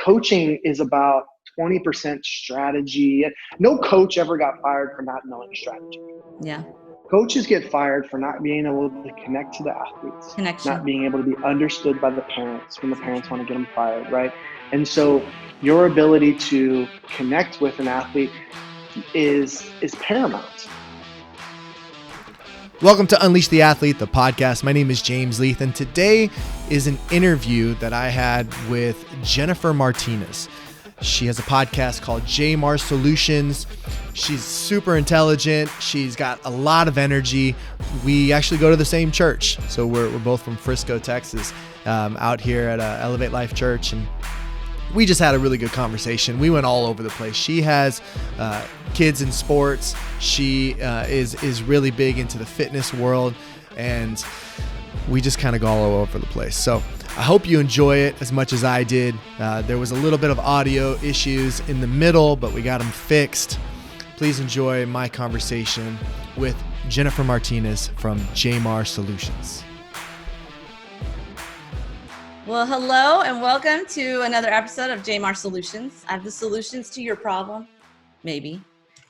coaching is about 20% strategy. No coach ever got fired for not knowing strategy. Yeah. Coaches get fired for not being able to connect to the athletes, not being able to be understood by the parents when the parents want to get them fired, right? And so your ability to connect with an athlete is paramount. Welcome to Unleash the Athlete, the podcast. My name is James Leith, and today is an interview that I had with Jennifer Martinez. She has a podcast called JMARR Solutions. She's super intelligent. She's got a lot of energy. We actually go to the same church. So we're both from Frisco, Texas, out here at Elevate Life Church. And we just had a really good conversation. We went all over the place. She has kids in sports. She is really big into the fitness world, and we just kind of go all over the place. So I hope you enjoy it as much as I did. There was a little bit of audio issues in the middle, but we got them fixed. Please enjoy my conversation with Jennifer Martinez from JMARR Solutions. Well, hello and welcome to another episode of JMARR Solutions. I have the solutions to your problem, maybe.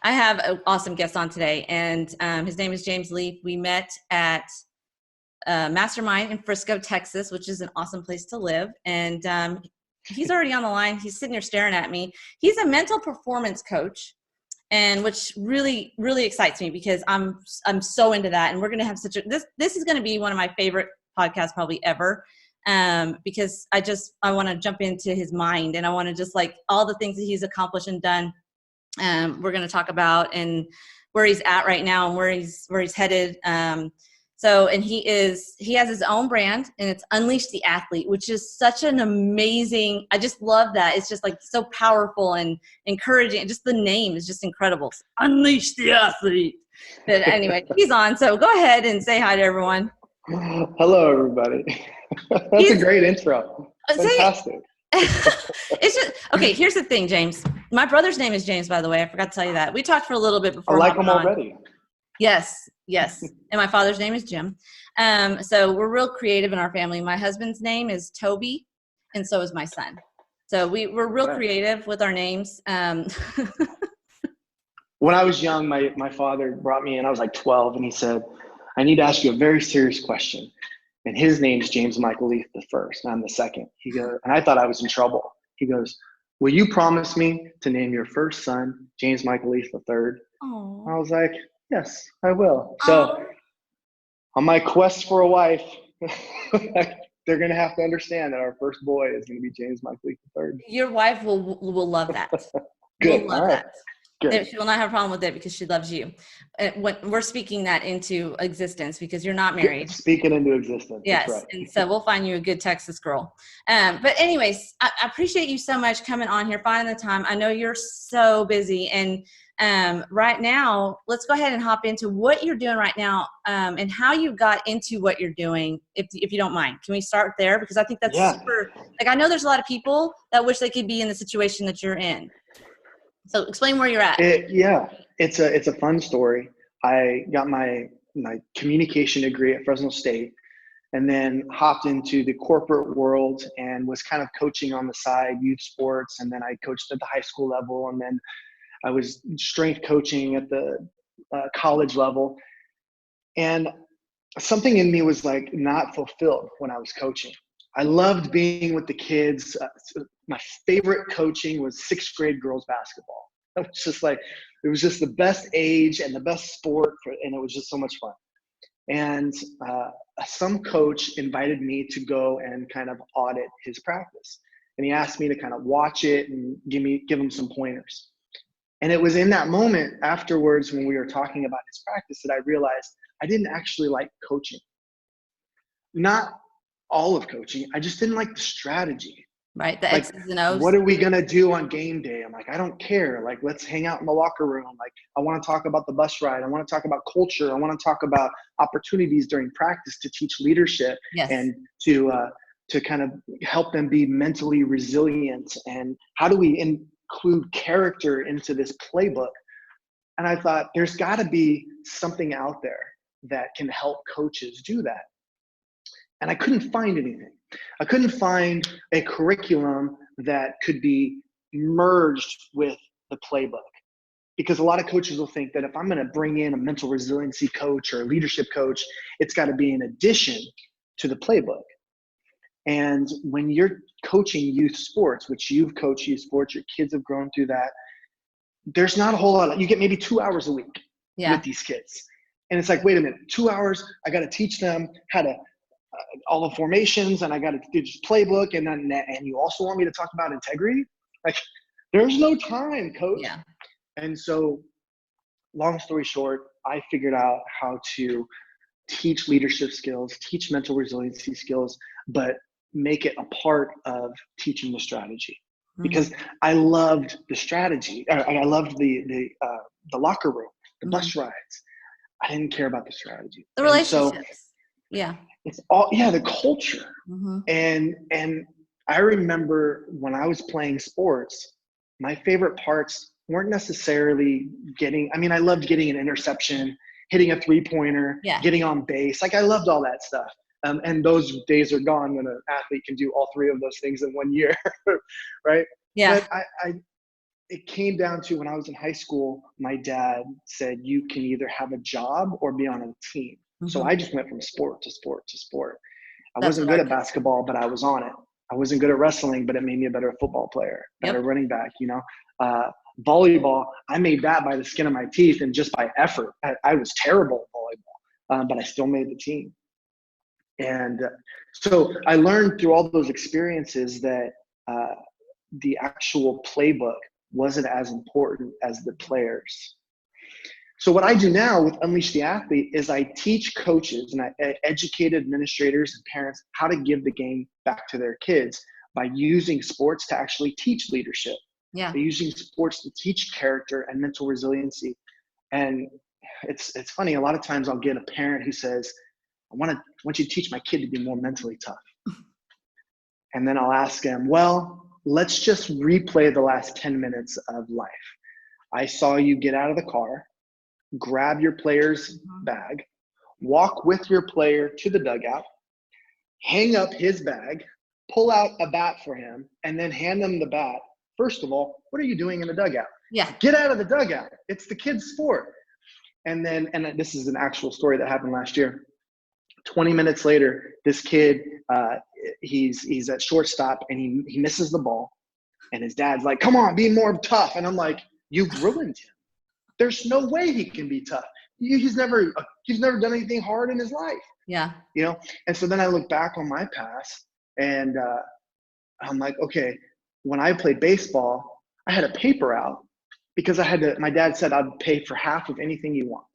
I have an awesome guest on today, and his name is James Leith. We met at Mastermind in Frisco, Texas, which is an awesome place to live. And he's already on the line. He's sitting there staring at me. He's a mental performance coach, and which really, really excites me because I'm so into that. And we're going to have this is going to be one of my favorite podcasts probably ever. Because I want to jump into his mind, and I want to just like all the things that he's accomplished and done. We're going to talk about and where he's at right now and where he's headed. And he has his own brand, and it's Unleash the Athlete, which is such an amazing, I just love that. It's just like so powerful and encouraging. Just the name is just incredible. Unleash the Athlete. But anyway, he's on. So go ahead and say hi to everyone. Hello, everybody. That's a great intro. Fantastic. It's just okay. Here's the thing, James. My brother's name is James, by the way. I forgot to tell you that. We talked for a little bit before. I like him already. Yes. And my father's name is Jim. So we're real creative in our family. My husband's name is Toby, and so is my son. So we're real creative with our names. When I was young, my father brought me in. I was like 12, and he said, "I need to ask you a very serious question." And his name's James Michael Leith the first, and I'm the second. He goes, and I thought I was in trouble. He goes, "Will you promise me to name your first son James Michael Leith the third?" Aww. I was like, "Yes, I will." So on my quest for a wife, they're going to have to understand that our first boy is going to be James Michael Leith the third. Your wife will love that. Good. Will love All right. that. Good. She will not have a problem with it because she loves you. When we're speaking that into existence because you're not married. Speaking into existence. Yes. That's right. And so we'll find you a good Texas girl. But anyways, I appreciate you so much coming on here, finding the time. I know you're so busy. And right now, let's go ahead and hop into what you're doing right now and how you got into what you're doing, if you don't mind. Can we start there? Because I think that's super, like, I know there's a lot of people that wish they could be in the situation that you're in. So explain where you're at. It's a fun story. I got my communication degree at Fresno State, and then hopped into the corporate world and was kind of coaching on the side, youth sports, and then I coached at the high school level, and then I was strength coaching at the college level. And something in me was like not fulfilled when I was coaching. I loved being with the kids. My favorite coaching was sixth grade girls basketball. It was just the best age and the best sport, and it was just so much fun. And some coach invited me to go and kind of audit his practice. And he asked me to kind of watch it and give him some pointers. And it was in that moment afterwards when we were talking about his practice that I realized I didn't actually like coaching. Not all of coaching. I just didn't like the strategy. Right. The X's and O's. What are we going to do on game day? I'm like, I don't care. Like, let's hang out in the locker room. Like, I want to talk about the bus ride. I want to talk about culture. I want to talk about opportunities during practice to teach leadership and to kind of help them be mentally resilient. And how do we include character into this playbook? And I thought there's got to be something out there that can help coaches do that. And I couldn't find anything. I couldn't find a curriculum that could be merged with the playbook. Because a lot of coaches will think that if I'm going to bring in a mental resiliency coach or a leadership coach, it's got to be in addition to the playbook. And when you're coaching youth sports, which you've coached youth sports, your kids have grown through that, there's not a whole lot. You get maybe 2 hours a week with these kids. And it's like, wait a minute, 2 hours, I got to teach them how to, all the formations, and I got to do this playbook. And you also want me to talk about integrity? Like, there's no time, coach. Yeah. And so, long story short, I figured out how to teach leadership skills, teach mental resiliency skills, but make it a part of teaching the strategy. Because I loved the strategy. I loved the locker room, the bus rides. I didn't care about the strategy. The relationships. So, it's all, the culture. And I remember when I was playing sports, my favorite parts weren't necessarily I loved getting an interception, hitting a 3-pointer, getting on base. Like, I loved all that stuff. And those days are gone when an athlete can do all 3 of those things in 1 year, right? Yeah. But it came down to, when I was in high school, my dad said, you can either have a job or be on a team. So I just went from sport to sport to sport. I wasn't good at basketball, but I was on it. I wasn't good at wrestling, but it made me a better football player, better running back, volleyball, I made that by the skin of my teeth and just by effort. I was terrible at volleyball, but I still made the team. And so I learned through all those experiences that the actual playbook wasn't as important as the players. So what I do now with Unleash the Athlete is I teach coaches and I educate administrators and parents how to give the game back to their kids by using sports to actually teach leadership. By using sports to teach character and mental resiliency. And it's funny, a lot of times I'll get a parent who says, I want you to teach my kid to be more mentally tough. And then I'll ask them, well, let's just replay the last 10 minutes of life. I saw you get out of the car, grab your player's bag, walk with your player to the dugout, hang up his bag, pull out a bat for him, and then hand them the bat. First of all, what are you doing in the dugout? Get out of the dugout. It's the kid's sport. And this is an actual story that happened last year. 20 minutes later, this kid, he's at shortstop and he misses the ball. And his dad's like, come on, be more tough. And I'm like, you've ruined him. There's no way he can be tough. He's never done anything hard in his life. And so then I look back on my past and I'm like, okay, when I played baseball, I had a paper out because my dad said I'd pay for half of anything you want.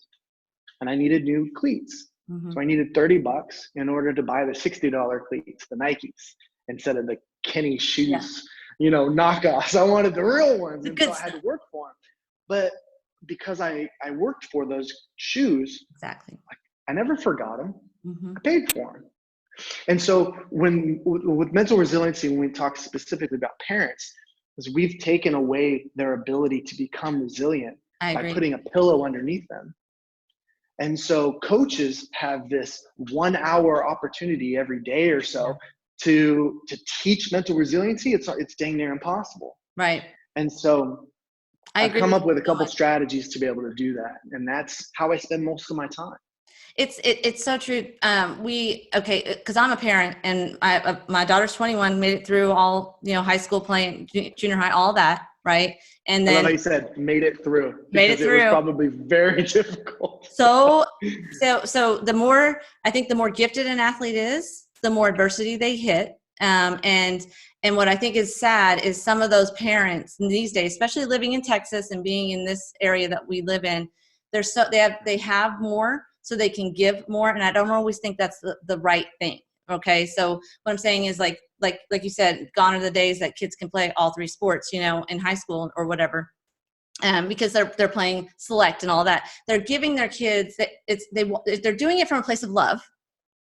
And I needed new cleats. So I needed $30 in order to buy the $60 cleats, the Nikes, instead of the Kenny shoes, knockoffs. I wanted the real ones. And so I had to work for them. But because I worked for those shoes, I never forgot them. I paid for them. And so with mental resiliency, when we talk specifically about parents, is we've taken away their ability to become resilient by putting a pillow underneath them. And so coaches have this 1 hour opportunity every day or so to teach mental resiliency. It's dang near impossible. Right. And so I've come up with a couple strategies to be able to do that. And that's how I spend most of my time. It's so true. Because I'm a parent and my daughter's 21, made it through all, high school, playing junior high, all that. Right. And then, I love how you said made it through. It was probably very difficult. So the more, I think the more gifted an athlete is, the more adversity they hit. And what I think is sad is some of those parents these days, especially living in Texas and being in this area that we live in, they have more so they can give more. And I don't always think that's the right thing. Okay. So what I'm saying is like you said, gone are the days that kids can play all 3 sports, in high school or whatever. Because they're playing select and all that. They're giving their kids they're doing it from a place of love.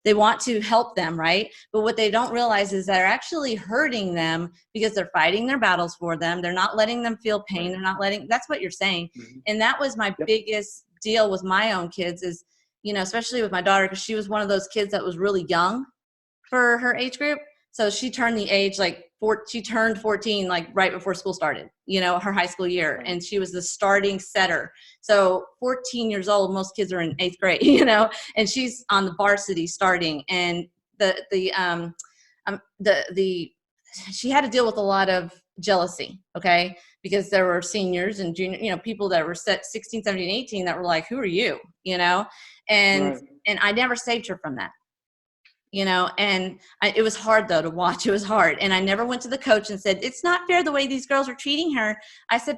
They want to help them, right? But what they don't realize is they're actually hurting them because they're fighting their battles for them. They're not letting them feel pain. They're not that's what you're saying. And that was my biggest deal with my own kids is, especially with my daughter, because she was one of those kids that was really young for her age group. So she turned the age like she turned 14 like right before school started, her high school year, and she was the starting setter. So 14 years old, most kids are in 8th grade, and she's on the varsity starting, and she had to deal with a lot of jealousy, okay, because there were seniors and junior, people that were 16, 17, 18 that were like, who are you, and Right. and I never saved her from that. It was hard though to watch. It was hard. And I never went to the coach and said, it's not fair the way these girls are treating her. I said,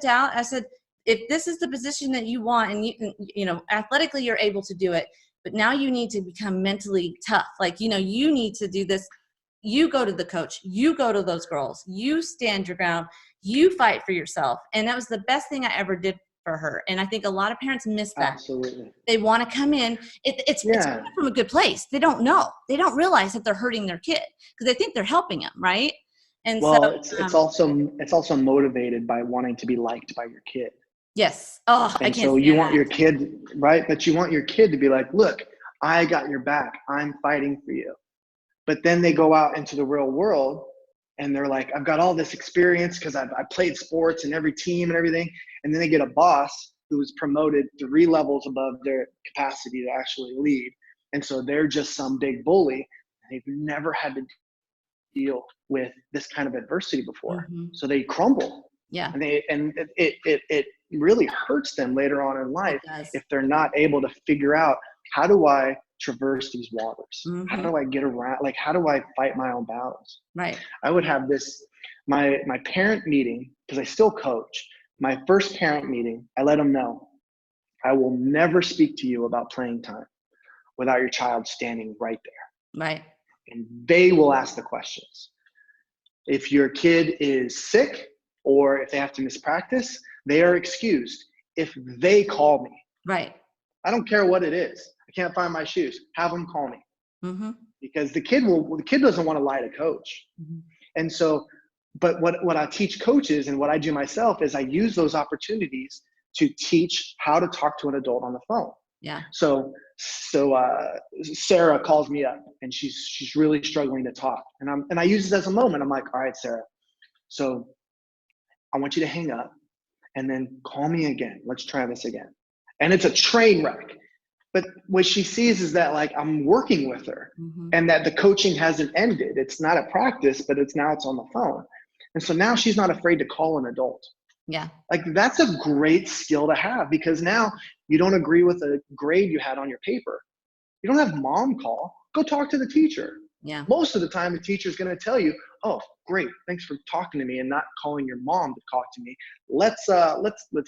if this is the position that you want and athletically you're able to do it, but now you need to become mentally tough. Like, you need to do this. You go to the coach, you go to those girls, you stand your ground, you fight for yourself. And that was the best thing I ever did for her. And I think a lot of parents miss that. Absolutely. They want to come in. It's coming from a good place. They don't know. They don't realize that they're hurting their kid because they think they're helping them, right? And it's also motivated by wanting to be liked by your kid. Yes. Oh, and I can't. So you want your kid, right? But you want your kid to be like, look, I got your back. I'm fighting for you. But then they go out into the real world and they're like, I've got all this experience because I played sports and every team and everything. And then they get a boss who's promoted 3 levels above their capacity to actually lead. And so they're just some big bully. And they've never had to deal with this kind of adversity before. Mm-hmm. So they crumble. Yeah. And it really hurts them later on in life if they're not able to figure out, how do I traverse these waters? Mm-hmm. How do I get around? Like, how do I fight my own battles? Right. I would have my parent meeting, because I still coach. My first parent meeting, I let them know, I will never speak to you about playing time without your child standing right there. Right. And they will ask the questions. If your kid is sick or if they have to miss practice, they are excused if they call me. Right. I don't care what it is. I can't find my shoes. Have them call me. Mm-hmm. Because the kid doesn't want to lie to coach. Mm-hmm. And so, but what I teach coaches and what I do myself is I use those opportunities to teach how to talk to an adult on the phone. Yeah. So Sarah calls me up and she's really struggling to talk. And I use this as a moment. I'm like, all right, Sarah, so I want you to hang up and then call me again. Let's try this again. And it's a train wreck. But what she sees is that, like, I'm working with her, mm-hmm. and that the coaching hasn't ended. It's not a practice, but it's on the phone. And so now she's not afraid to call an adult. Yeah. Like, that's a great skill to have, because now you don't agree with a grade you had on your paper. You don't have mom call. Go talk to the teacher. Yeah. Most of the time, the teacher's going to tell you, oh, great, thanks for talking to me and not calling your mom to talk to me. Let's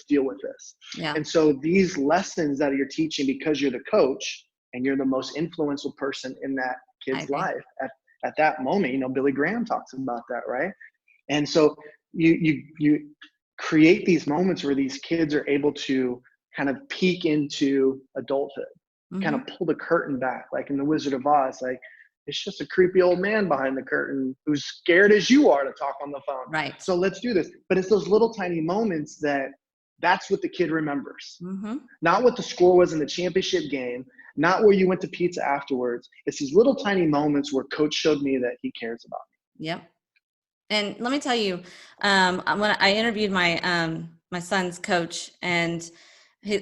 deal with this. Yeah. And so these lessons that you're teaching, because you're the coach and you're the most influential person in that kid's life at that moment, Billy Graham talks about that, right? And so you create these moments where these kids are able to kind of peek into adulthood, mm-hmm. kind of pull the curtain back, like in The Wizard of Oz, like, it's just a creepy old man behind the curtain who's scared as you are to talk on the phone. Right. So let's do this. But it's those little tiny moments that's what the kid remembers. Mm-hmm. Not what the score was in the championship game, not where you went to pizza afterwards. It's these little tiny moments where coach showed me that he cares about me. Yep. And let me tell you, when I interviewed my son's coach, and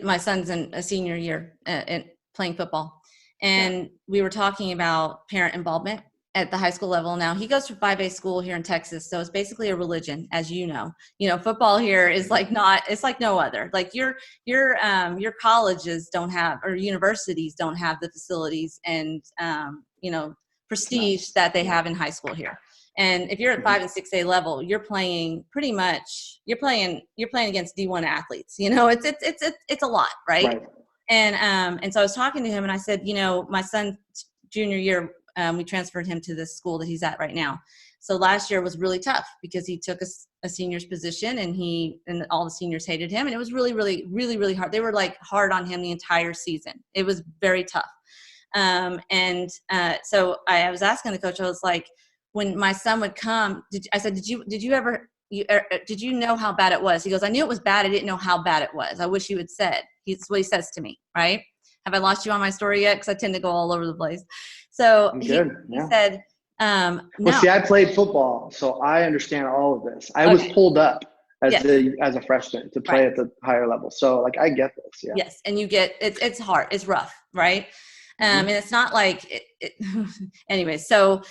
my son's in a senior year in playing football. And we were talking about parent involvement at the high school level. Now, he goes to 5A school here in Texas, so it's basically a religion, as you know. Football here is it's like no other. Like your colleges don't have, or universities don't have the facilities and prestige that they have in high school here. And if you're at 5 and 6A level, you're playing against D1 athletes. It's a lot, right? And so I was talking to him and I said, my son's junior year, we transferred him to this school that he's at right now. So last year was really tough because he took a senior's position and all the seniors hated him. And it was really, really, really, really hard. They were like hard on him the entire season. It was very tough. So I was asking the coach, I was like, when my son would come, did you know how bad it was? He goes, I knew it was bad. I didn't know how bad it was. I wish you had said. That's what he says to me, right? Have I lost you on my story yet? Because I tend to go all over the place. So he said, No. Well, see, I played football, so I understand all of this. I was pulled up as a freshman to play at the higher level. So like, I get this. Yeah. Yes. And you get, it's hard. It's rough. Right. And it's not like anyway. So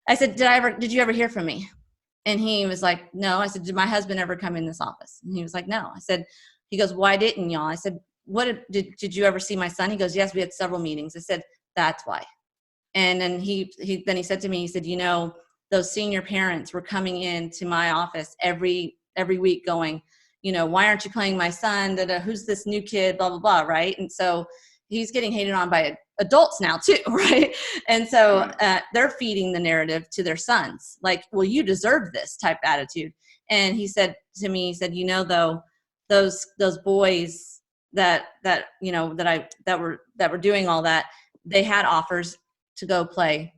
I said, did you ever hear from me? And he was like, no. I said, did my husband ever come in this office? And he was like, no. I said, he goes, why didn't y'all? I said, did you ever see my son? He goes, yes, we had several meetings. I said, that's why. And then he said to me, he said, those senior parents were coming into my office every week going, why aren't you playing my son? Who's this new kid? Blah, blah, blah. Right. And so he's getting hated on by adults now too. Right. And so they're feeding the narrative to their sons. Like, well, you deserve this type attitude. And he said to me, he said, though, those boys that were doing all that, they had offers to go play,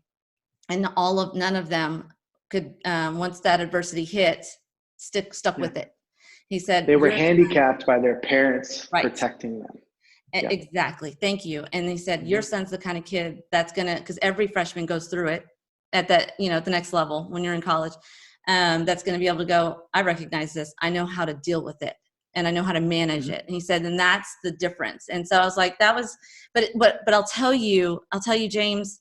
and none of them could, once that adversity hit, stuck with it. He said they were handicapped by their parents protecting them. Exactly. Thank you. And he said, your son's the kind of kid that's because every freshman goes through it at that, at the next level when you're in college, that's going to be able to go, I recognize this. I know how to deal with it. And I know how to manage it. And he said, and that's the difference. And so I was like, but I'll tell you, James,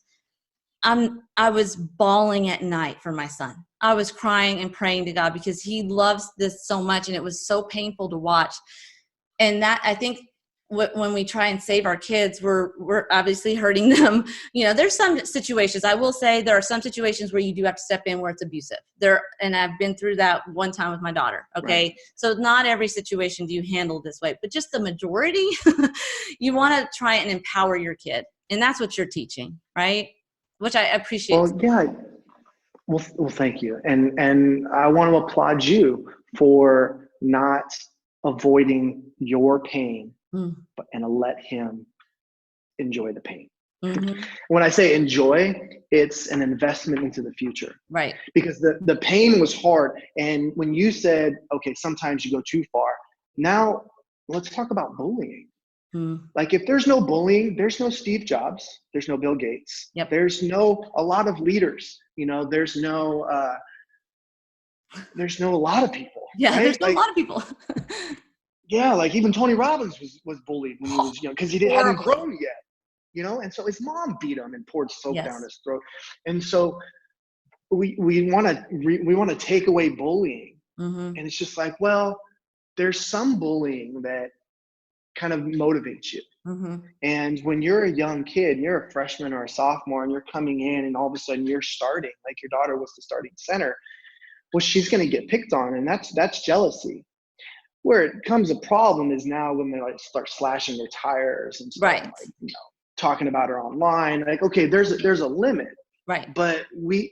I was bawling at night for my son. I was crying and praying to God because he loves this so much. And it was so painful to watch. And that, I think, when we try and save our kids, we're obviously hurting them. There's some situations, I will say there are some situations where you do have to step in where it's abusive and I've been through that one time with my daughter. Okay. Right. So not every situation do you handle this way, but just the majority, you want to try and empower your kid. And that's what you're teaching, right? Which I appreciate. Well, yeah. Well, thank you. And I want to applaud you for not avoiding your pain, and let him enjoy the pain. Mm-hmm. When I say enjoy, it's an investment into the future. Right. Because the pain was hard. And when you said, okay, sometimes you go too far. Now let's talk about bullying. Like, if there's no bullying, there's no Steve Jobs, there's no Bill Gates. Yep. There's a lot of leaders, there's no a lot of people. Yeah. Right? There's a lot of people. Yeah, like even Tony Robbins was bullied when he was young because he hadn't grown yet, and so his mom beat him and poured soap down his throat. And so we want to take away bullying, and it's just like, well, there's some bullying that kind of motivates you. And when you're a young kid, you're a freshman or a sophomore, and you're coming in, and all of a sudden you're starting, like your daughter was the starting center. Well, she's going to get picked on, and that's jealousy. Where it becomes a problem is now when they start slashing their tires and stuff, like, talking about her online. Like, okay, there's a limit, right? But the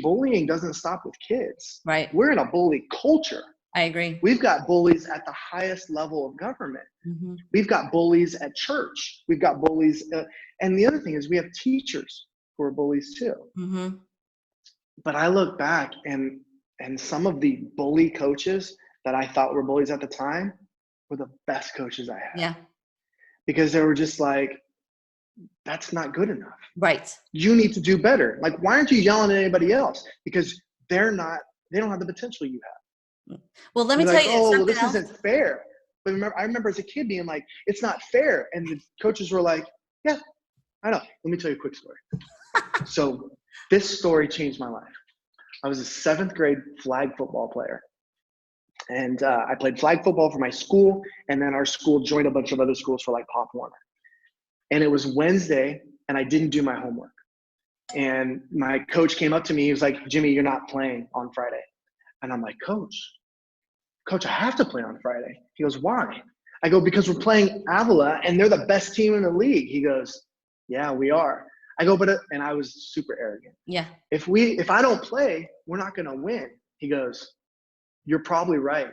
bullying doesn't stop with kids, right? We're in a bully culture. I agree. We've got bullies at the highest level of government. We've got bullies at church. We've got bullies, and the other thing is we have teachers who are bullies too. But I look back and some of the bully coaches that I thought were bullies at the time were the best coaches I had. Yeah. Because they were just like, that's not good enough. Right. You need to do better. Like, why aren't you yelling at anybody else? Because they don't have the potential you have. Well, let me tell you, this isn't fair. But I remember as a kid being like, it's not fair. And the coaches were like, yeah, I know. Let me tell you a quick story. So this story changed my life. I was a 7th grade flag football player. And I played flag football for my school. And then our school joined a bunch of other schools for like Pop Warner. And it was Wednesday, and I didn't do my homework. And my coach came up to me. He was like, Jimmy, you're not playing on Friday. And I'm like, Coach, I have to play on Friday. He goes, why? I go, because we're playing Avila, and they're the best team in the league. He goes, yeah, we are. I go, and I was super arrogant. Yeah. If I don't play, we're not going to win. He goes, you're probably right.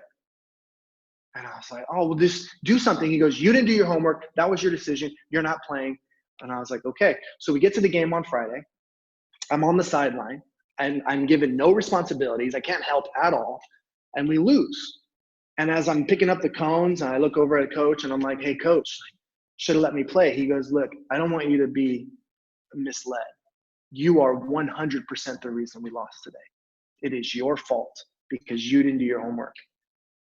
And I was like, oh, well, just do something. He goes, you didn't do your homework. That was your decision. You're not playing. And I was like, okay. So we get to the game on Friday. I'm on the sideline, and I'm given no responsibilities. I can't help at all. And we lose. And as I'm picking up the cones, and I look over at Coach, and I'm like, hey, Coach, should have let me play. He goes, look, I don't want you to be misled. you are 100% the reason we lost today. It is your fault because you didn't do your homework.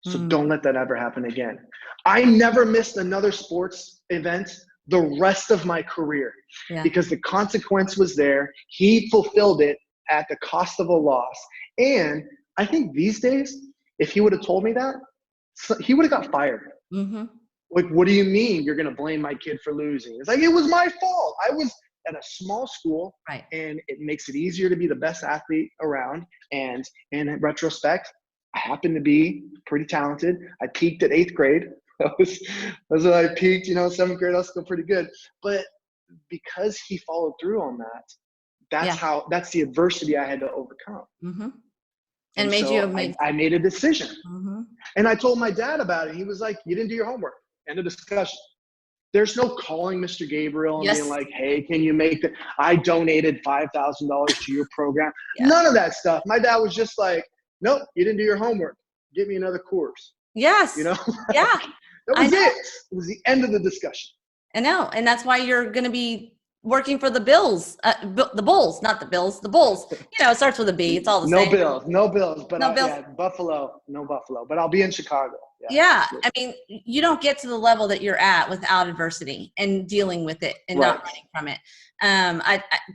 So don't let that ever happen again. I never missed another sports event the rest of my career because the consequence was there. He fulfilled it at the cost of a loss. And I think these days, if he would have told me that, he would have got fired. Like, what do you mean you're going to blame my kid for losing? It's like, it was my fault. I was at a small school, and it makes it easier to be the best athlete around. And in retrospect, I happen to be pretty talented. I peaked at 8th grade. That was when I peaked, 7th grade, I was still pretty good. But because he followed through on that, that's the adversity I had to overcome. And made so you amazing. I made a decision. And I told my dad about it. He was like, you didn't do your homework. End of discussion. There's no calling Mr. Gabriel and being like, hey, can you make that? I donated $5,000 to your program. None of that stuff. My dad was just like, nope, you didn't do your homework. Give me another course. Yes. Yeah. That was it. It was the end of the discussion. I know. And that's why you're going to be working for the Bills, the Bulls, not the Bills, the Bulls. It starts with a B. It's all the same. No Bills. But no Bills. Yeah, Buffalo, no Buffalo. But I'll be in Chicago. Yeah. I mean, you don't get to the level that you're at without adversity and dealing with it and not running from it.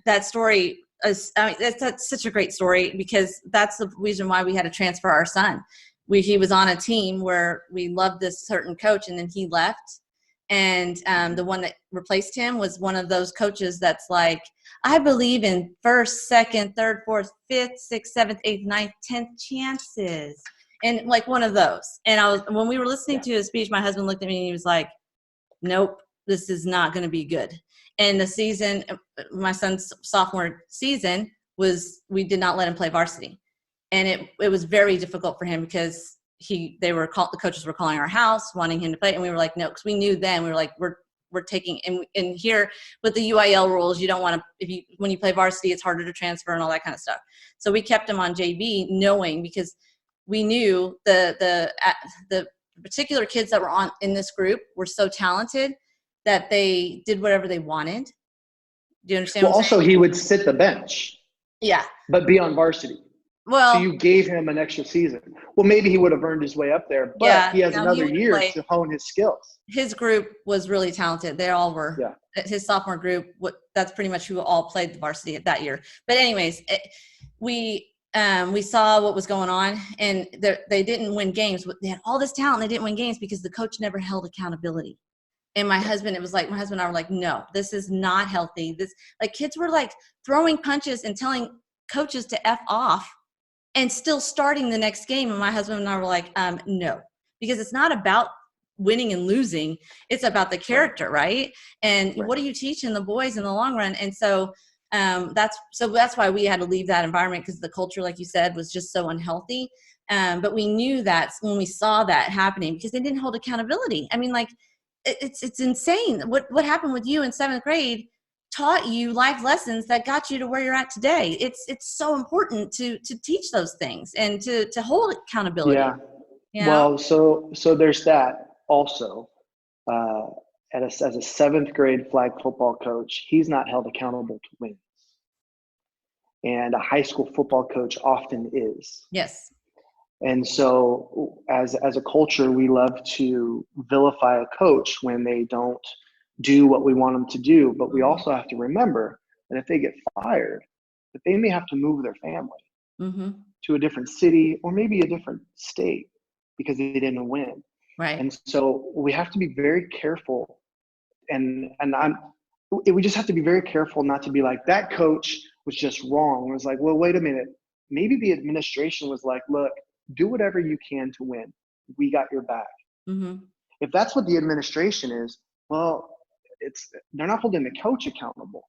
That story is, that's such a great story because that's the reason why we had to transfer our son. He was on a team where we loved this certain coach, and then he left. And the one that replaced him was one of those coaches that's like, I believe in 1st, 2nd, 3rd, 4th, 5th, 6th, 7th, 8th, 9th, 10th chances. And like one of those. And when we were listening to his speech, my husband looked at me and he was like, nope, this is not going to be good. And the season, my son's sophomore season, we did not let him play varsity. And it was very difficult for him because the coaches were calling our house, wanting him to play. And we were like, no, because we knew then, we were like, we're taking, and here with the UIL rules, you don't want to, when you play varsity, it's harder to transfer and all that kind of stuff. So we kept him on JV knowing, because we knew the particular kids that were in this group were so talented that they did whatever they wanted. Do you understand? Well, also he would sit the bench. Yeah. But be on varsity. Well, so you gave him an extra season. Well, maybe he would have earned his way up there, but he has another year to hone his skills. His group was really talented. They all were. Yeah. His sophomore group, that's pretty much who all played the varsity that year. But anyways, we saw what was going on, and they didn't win games. They had all this talent, and they didn't win games because the coach never held accountability. And my husband and I were like, no, this is not healthy. Kids were like throwing punches and telling coaches to F off and still starting the next game. And my husband and I were like, no, because it's not about winning and losing. It's about the character, right? And what are you teaching the boys in the long run? And so that's why we had to leave that environment, because the culture, like you said, was just so unhealthy. But we knew that when we saw that happening, because they didn't hold accountability. I mean, it's insane. What happened with you in 7th grade taught you life lessons that got you to where you're at today. It's so important to teach those things and to hold accountability. Yeah. Well, so there's that also. As a 7th grade flag football coach, he's not held accountable to wins. And a high school football coach often is. Yes. And so as a culture, we love to vilify a coach when they don't do what we want them to do. But we also have to remember that if they get fired, that they may have to move their family to a different city or maybe a different state because they didn't win. Right. And so we have to be very careful, we just have to be very careful not to be like, that coach was just wrong. It was like, well, wait a minute. Maybe the administration was like, look, do whatever you can to win. We got your back. If that's what the administration is, well, they're not holding the coach accountable.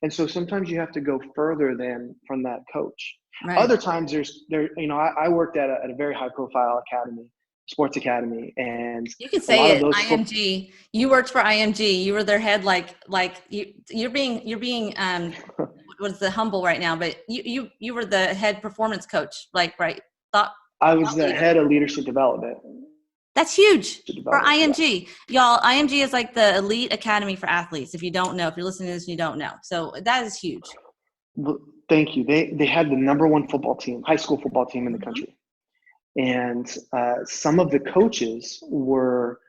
And so sometimes you have to go further than from that coach. Right. Other times I worked at a very high profile academy, sports academy, and you can say it, IMG. You worked for IMG. You were their head, you're being what's the humble right now, but you were the head performance coach, right? I was the head of leadership development. That's huge for IMG. Y'all, IMG is like the elite academy for athletes. If you don't know, if you're listening to this and you don't know. So that is huge. Well, thank you. They had the number one football team, high school football team in the country. And some of the coaches were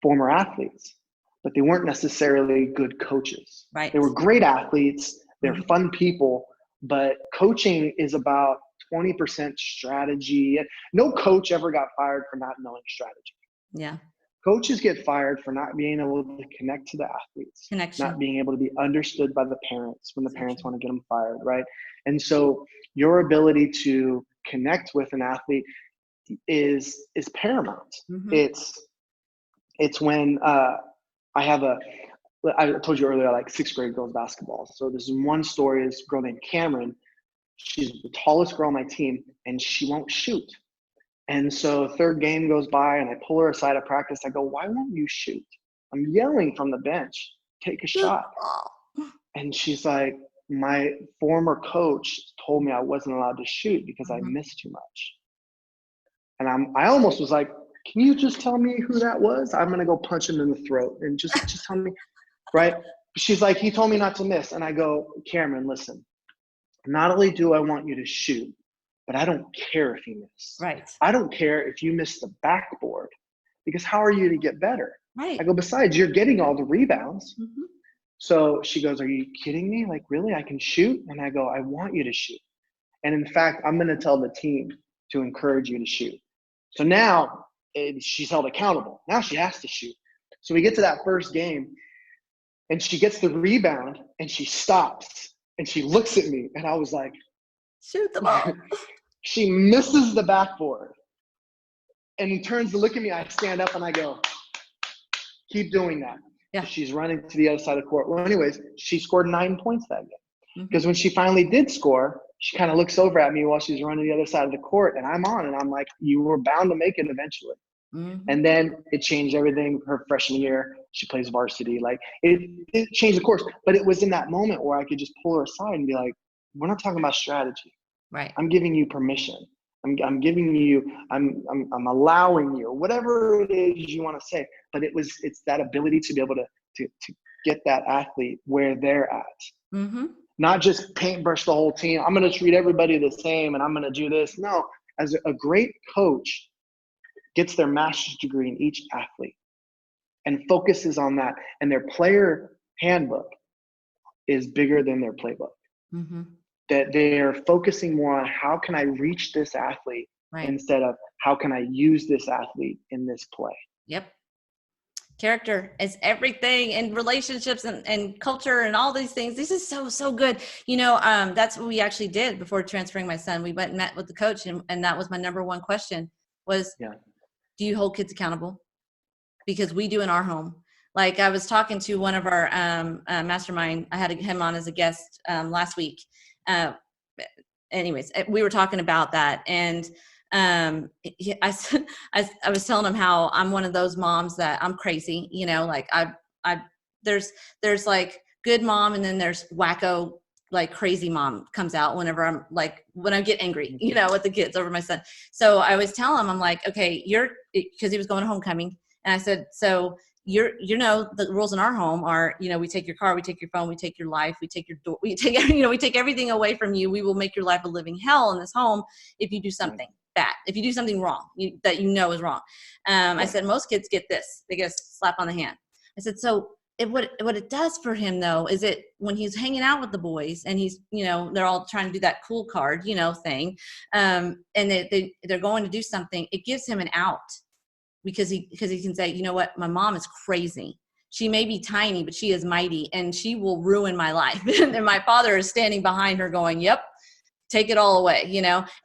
former athletes, but they weren't necessarily good coaches. Right. They were great athletes. They're fun people, but coaching is about 20% strategy. No coach ever got fired for not knowing strategy. Yeah. Coaches get fired for not being able to connect to the athletes, not being able to be understood by the parents when the parents want to get them fired, right? And so your ability to connect with an athlete is paramount. It's when I told you earlier, I like sixth grade girls basketball. So this one story is a girl named Cameron. She's the tallest girl on my team, and she won't shoot. And so third game goes by, and I pull her aside at practice. I go, "Why won't you shoot?" I'm yelling from the bench, "Take a shot." And she's like, "My former coach told me I wasn't allowed to shoot because I missed too much." And I almost was like, "Can you just tell me who that was? I'm gonna go punch him in the throat and just tell me," right? She's like, "He told me not to miss." And I go, "Cameron, listen, not only do I want you to shoot, but I don't care if you miss. Right. I don't care if you miss the backboard, because how are you to get better?" Right. I go, "Besides, you're getting all the rebounds." So she goes, "Are you kidding me? Like, really? I can shoot?" And I go, "I want you to shoot. And in fact, I'm going to tell the team to encourage you to shoot." So now she's held accountable. Now she has to shoot. So we get to that first game, and she gets the rebound, and she stops, and she looks at me, and I was like, "Shoot the ball." She misses the backboard and turns to look at me. I stand up and I go, "Keep doing that." Yeah. She's running to the other side of the court. Well, anyways, she scored 9 points that game. Because when she finally did score, she kind of looks over at me while she's running the other side of the court, and I'm on, and I'm like, "You were bound to make it eventually." And then it changed everything. Her freshman year, she plays varsity. Like it changed the course. But it was in that moment where I could just pull her aside and be like, "We're not talking about strategy. Right. I'm giving you permission. I'm giving you, I'm allowing you, whatever it is you want to say." But it's that ability to be able to get that athlete where they're at. Not just paintbrush the whole team. I'm going to treat everybody the same and I'm going to do this. No, as a great coach gets their master's degree in each athlete and focuses on that. And their player handbook is bigger than their playbook. That they are focusing more on how can I reach this athlete instead of how can I use this athlete in this play. Yep. Character is everything, and relationships and culture and all these things. This is so good. That's what we actually did before transferring my son. We went and met with the coach, and that was my number one question was, do you hold kids accountable? Because we do in our home. Like I was talking to one of our mastermind. I had him on as a guest last week. Anyways, we were talking about that, and I was telling him how I'm one of those moms that I'm crazy, like there's like good mom, and then there's wacko, like crazy mom comes out whenever when I get angry, with the kids over my son. So I always tell him, I'm like, okay, because he was going to homecoming, and I said, so the rules in our home are, we take your car, we take your phone, we take your life, we take your door, we take, we take everything away from you. We will make your life a living hell in this home if you do something bad, if you do something wrong, that is wrong. I said, most kids get this. They get a slap on the hand. I said, so what it does for him though, is it when he's hanging out with the boys and he's, they're all trying to do that cool card, thing. And they're going to do something. It gives him an out. Because he can say, you know what, my mom is crazy. She may be tiny, but she is mighty, and she will ruin my life. And my father is standing behind her going, yep, take it all away,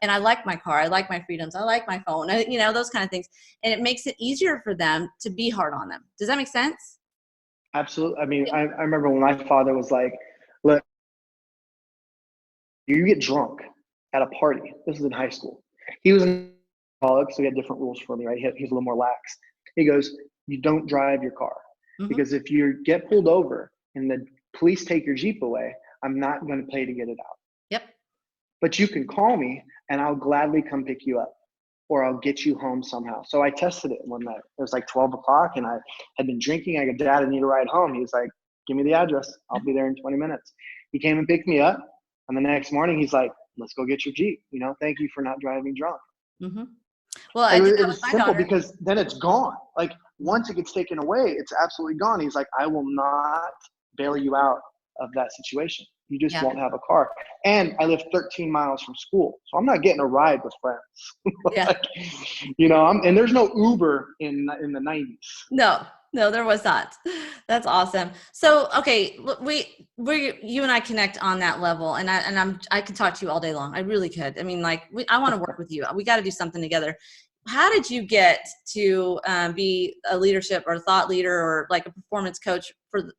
And I like my car. I like my freedoms. I like my phone, those kind of things. And it makes it easier for them to be hard on them. Does that make sense? Absolutely. I mean, I remember when my father was like, look, you get drunk at a party. This is in high school. He was in college, so he had different rules for me, right? He was a little more lax. He goes, you don't drive your car. Because if you get pulled over and the police take your Jeep away, I'm not going to pay to get it out. Yep. But you can call me and I'll gladly come pick you up, or I'll get you home somehow. So I tested it one night. It was like 12 o'clock and I had been drinking. I go, Dad, I need a ride home. He was like, give me the address. I'll be there in 20 minutes. He came and picked me up. And the next morning he's like, let's go get your Jeep. Thank you for not driving drunk. Mm-hmm. Well, I did It that was with my simple daughter. because then it's gone. Like once it gets taken away, it's absolutely gone. He's like, I will not bail you out of that situation. You just won't have a car. And I live 13 miles from school, so I'm not getting a ride with friends. And there's no Uber in the 90s. No, there was not. That's awesome. So, okay, you and I connect on that level, and I could talk to you all day long. I really could. I mean, I want to work with you. We got to do something together. How did you get to be a leadership or a thought leader or like a performance coach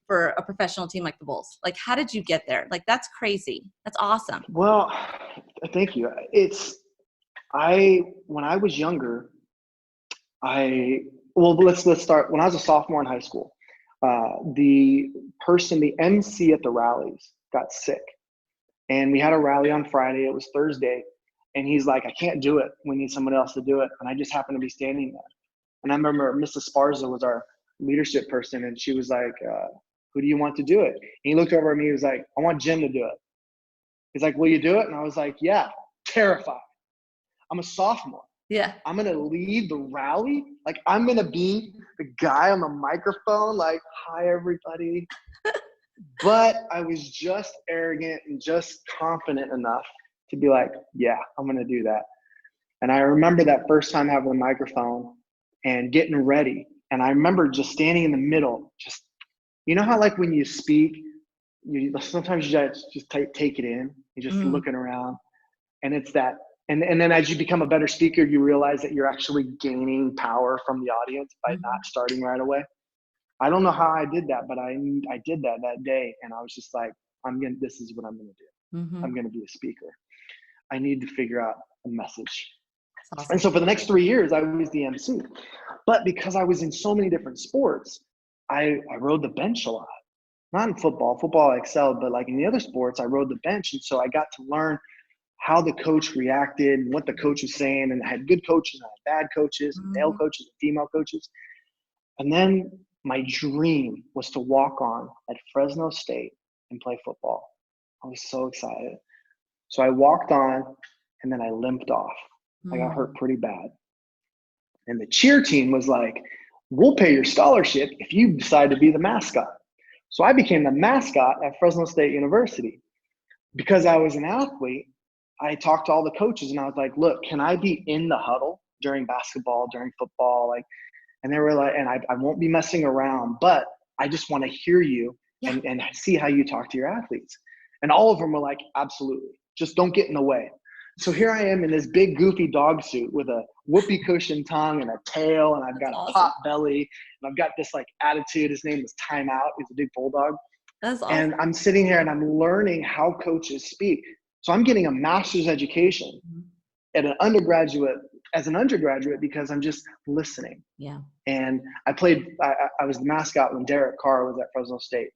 for a professional team like the Bulls? Like, how did you get there? Like, that's crazy. That's awesome. Well, thank you. When I was younger, let's start. When I was a sophomore in high school, the MC at the rallies got sick. And we had a rally on Friday. It was Thursday. And he's like, I can't do it. We need someone else to do it. And I just happened to be standing there. And I remember Mrs. Sparza was our leadership person. And she was like, who do you want to do it? And he looked over at me. He was like, I want Jim to do it. He's like, will you do it? And I was like, yeah, terrified. I'm a sophomore. Yeah. I'm going to lead the rally. Like, I'm going to be the guy on the microphone. Like, hi, everybody. But I was just arrogant and just confident enough to be like, yeah, I'm going to do that. And I remember that first time having the microphone and getting ready. And I remember just standing in the middle, just, how like when you speak, sometimes you just take it in. You're just looking around. And it's that. And then as you become a better speaker, you realize that you're actually gaining power from the audience by not starting right away. I don't know how I did that, but I did that day. And I was just like, this is what I'm going to do. Mm-hmm. I'm going to be a speaker. I need to figure out a message. Awesome. And so for the next 3 years, I was the MC. But because I was in so many different sports, I rode the bench a lot. Not in football. Football I excelled, but like in the other sports, I rode the bench. And so I got to learn how the coach reacted and what the coach was saying. And I had good coaches, and I had bad coaches, and male coaches, and female coaches. And then my dream was to walk on at Fresno State and play football. I was so excited. So I walked on, and then I limped off. I got hurt pretty bad. And the cheer team was like, we'll pay your scholarship if you decide to be the mascot. So I became the mascot at Fresno State University. Because I was an athlete, I talked to all the coaches, and I was like, look, can I be in the huddle during basketball, during football? And they were like, and I won't be messing around, but I just want to hear you and see how you talk to your athletes. And all of them were like, absolutely. Just don't get in the way. So here I am in this big goofy dog suit with a whoopee cushion tongue and a tail, and I've got a pot belly, and I've got this like attitude. His name is Time Out. He's a big bulldog. That's awesome. And I'm sitting here and I'm learning how coaches speak. So I'm getting a master's education as an undergraduate because I'm just listening. Yeah. And I was the mascot when Derek Carr was at Fresno State.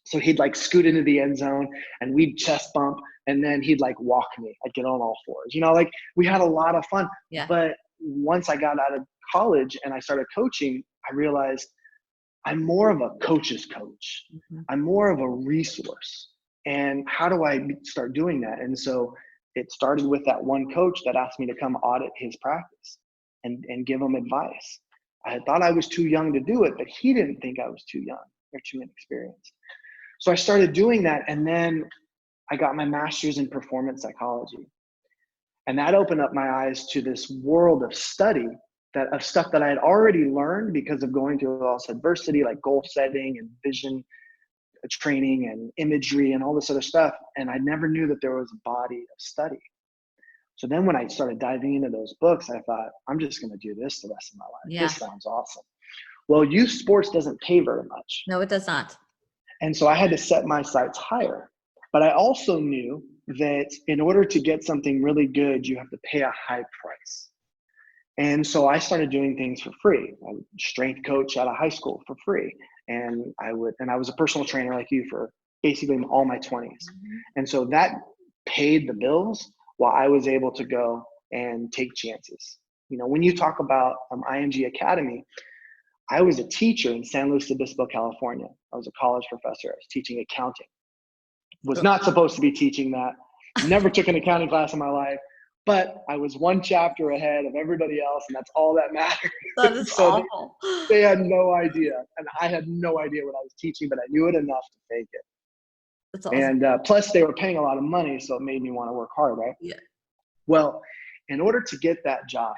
So he'd like scoot into the end zone and we'd chest bump, and then he'd like walk me. I'd get on all fours. Like we had a lot of fun. Yeah. But once I got out of college and I started coaching, I realized I'm more of a coach's coach. I'm more of a resource. And how do I start doing that? And so it started with that one coach that asked me to come audit his practice and give him advice. I thought I was too young to do it, but he didn't think I was too young or too inexperienced. So I started doing that, and then I got my master's in performance psychology. And that opened up my eyes to this world of study of stuff that I had already learned because of going through all this adversity, like goal setting and vision training and imagery and all this other stuff. And I never knew that there was a body of study. So then when I started diving into those books, I thought, I'm just going to do this the rest of my life. Yeah. This sounds awesome. Well, youth sports doesn't pay very much. No, it does not. And so I had to set my sights higher. But I also knew that in order to get something really good, you have to pay a high price. And so I started doing things for free. I would strength coach out of high school for free. And I was a personal trainer like you for basically all my 20s. And so that paid the bills while I was able to go and take chances. When you talk about IMG Academy, I was a teacher in San Luis Obispo, California. I was a college professor. I was teaching accounting. Was not supposed to be teaching that. Never took an accounting class in my life, but I was one chapter ahead of everybody else, and that's all that mattered. That is So awful. they had no idea, and I had no idea what I was teaching, but I knew it enough to fake it. That's awesome. And plus, they were paying a lot of money, so it made me want to work hard, right? Yeah. Well, in order to get that job,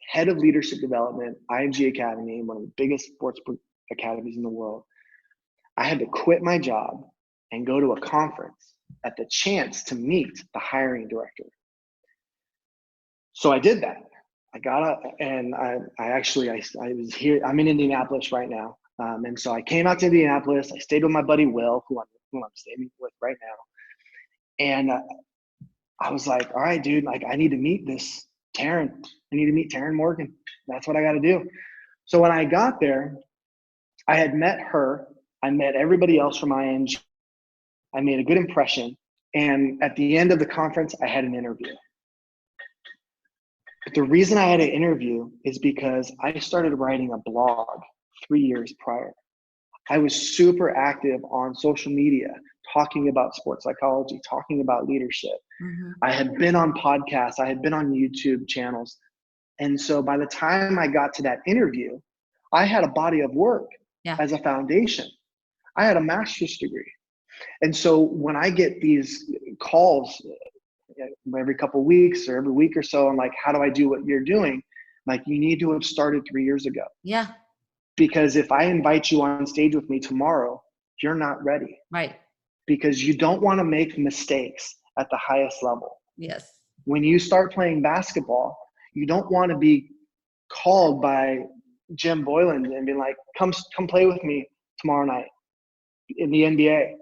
head of leadership development, IMG Academy, one of the biggest sports academies in the world, I had to quit my job and go to a conference at the chance to meet the hiring director. So I did that. I got up and I was here. I'm in Indianapolis right now. And so I came out to Indianapolis. I stayed with my buddy, Will, who I'm staying with right now. And I was like, all right, dude, like I need to meet this Taryn. I need to meet Taryn Morgan. That's what I got to do. So when I got there, I had met her. I met everybody else from IMG. I made a good impression. And at the end of the conference, I had an interview. But the reason I had an interview is because I started writing a blog 3 years prior. I was super active on social media, talking about sports psychology, talking about leadership. Mm-hmm. I had been on podcasts. I had been on YouTube channels. And so by the time I got to that interview, I had a body of work as a foundation. I had a master's degree. And so when I get these calls every couple of weeks or every week or so, I'm like, how do I do what you're doing? Like, you need to have started 3 years ago. Yeah. Because if I invite you on stage with me tomorrow, you're not ready. Right. Because you don't want to make mistakes at the highest level. Yes. When you start playing basketball, you don't want to be called by Jim Boylan and be like, come play with me tomorrow night in the NBA.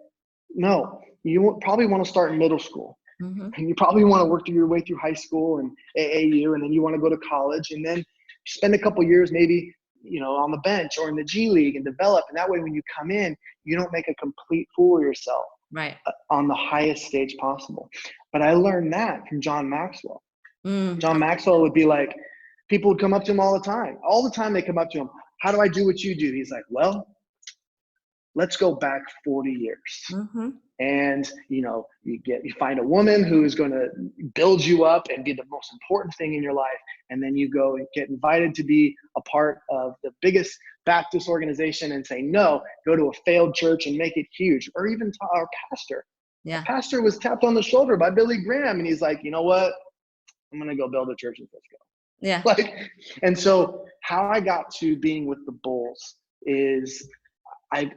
No, you probably want to start in middle school. Mm-hmm. And you probably want to work your way through high school and AAU, and then you want to go to college, and then spend a couple years maybe, on the bench or in the G League and develop. And that way, when you come in, you don't make a complete fool of yourself on the highest stage possible. But I learned that from John Maxwell. John Maxwell would be like, people would come up to him all the time. All the time they come up to him, how do I do what you do? He's like, well, let's go back 40 years. Mm-hmm. And, you find a woman who is going to build you up and be the most important thing in your life. And then you go and get invited to be a part of the biggest Baptist organization and say, no, go to a failed church and make it huge. Or even our pastor. Yeah. Our pastor was tapped on the shoulder by Billy Graham. And he's like, you know what? I'm going to go build a church in Frisco. Yeah. And so how I got to being with the Bulls is I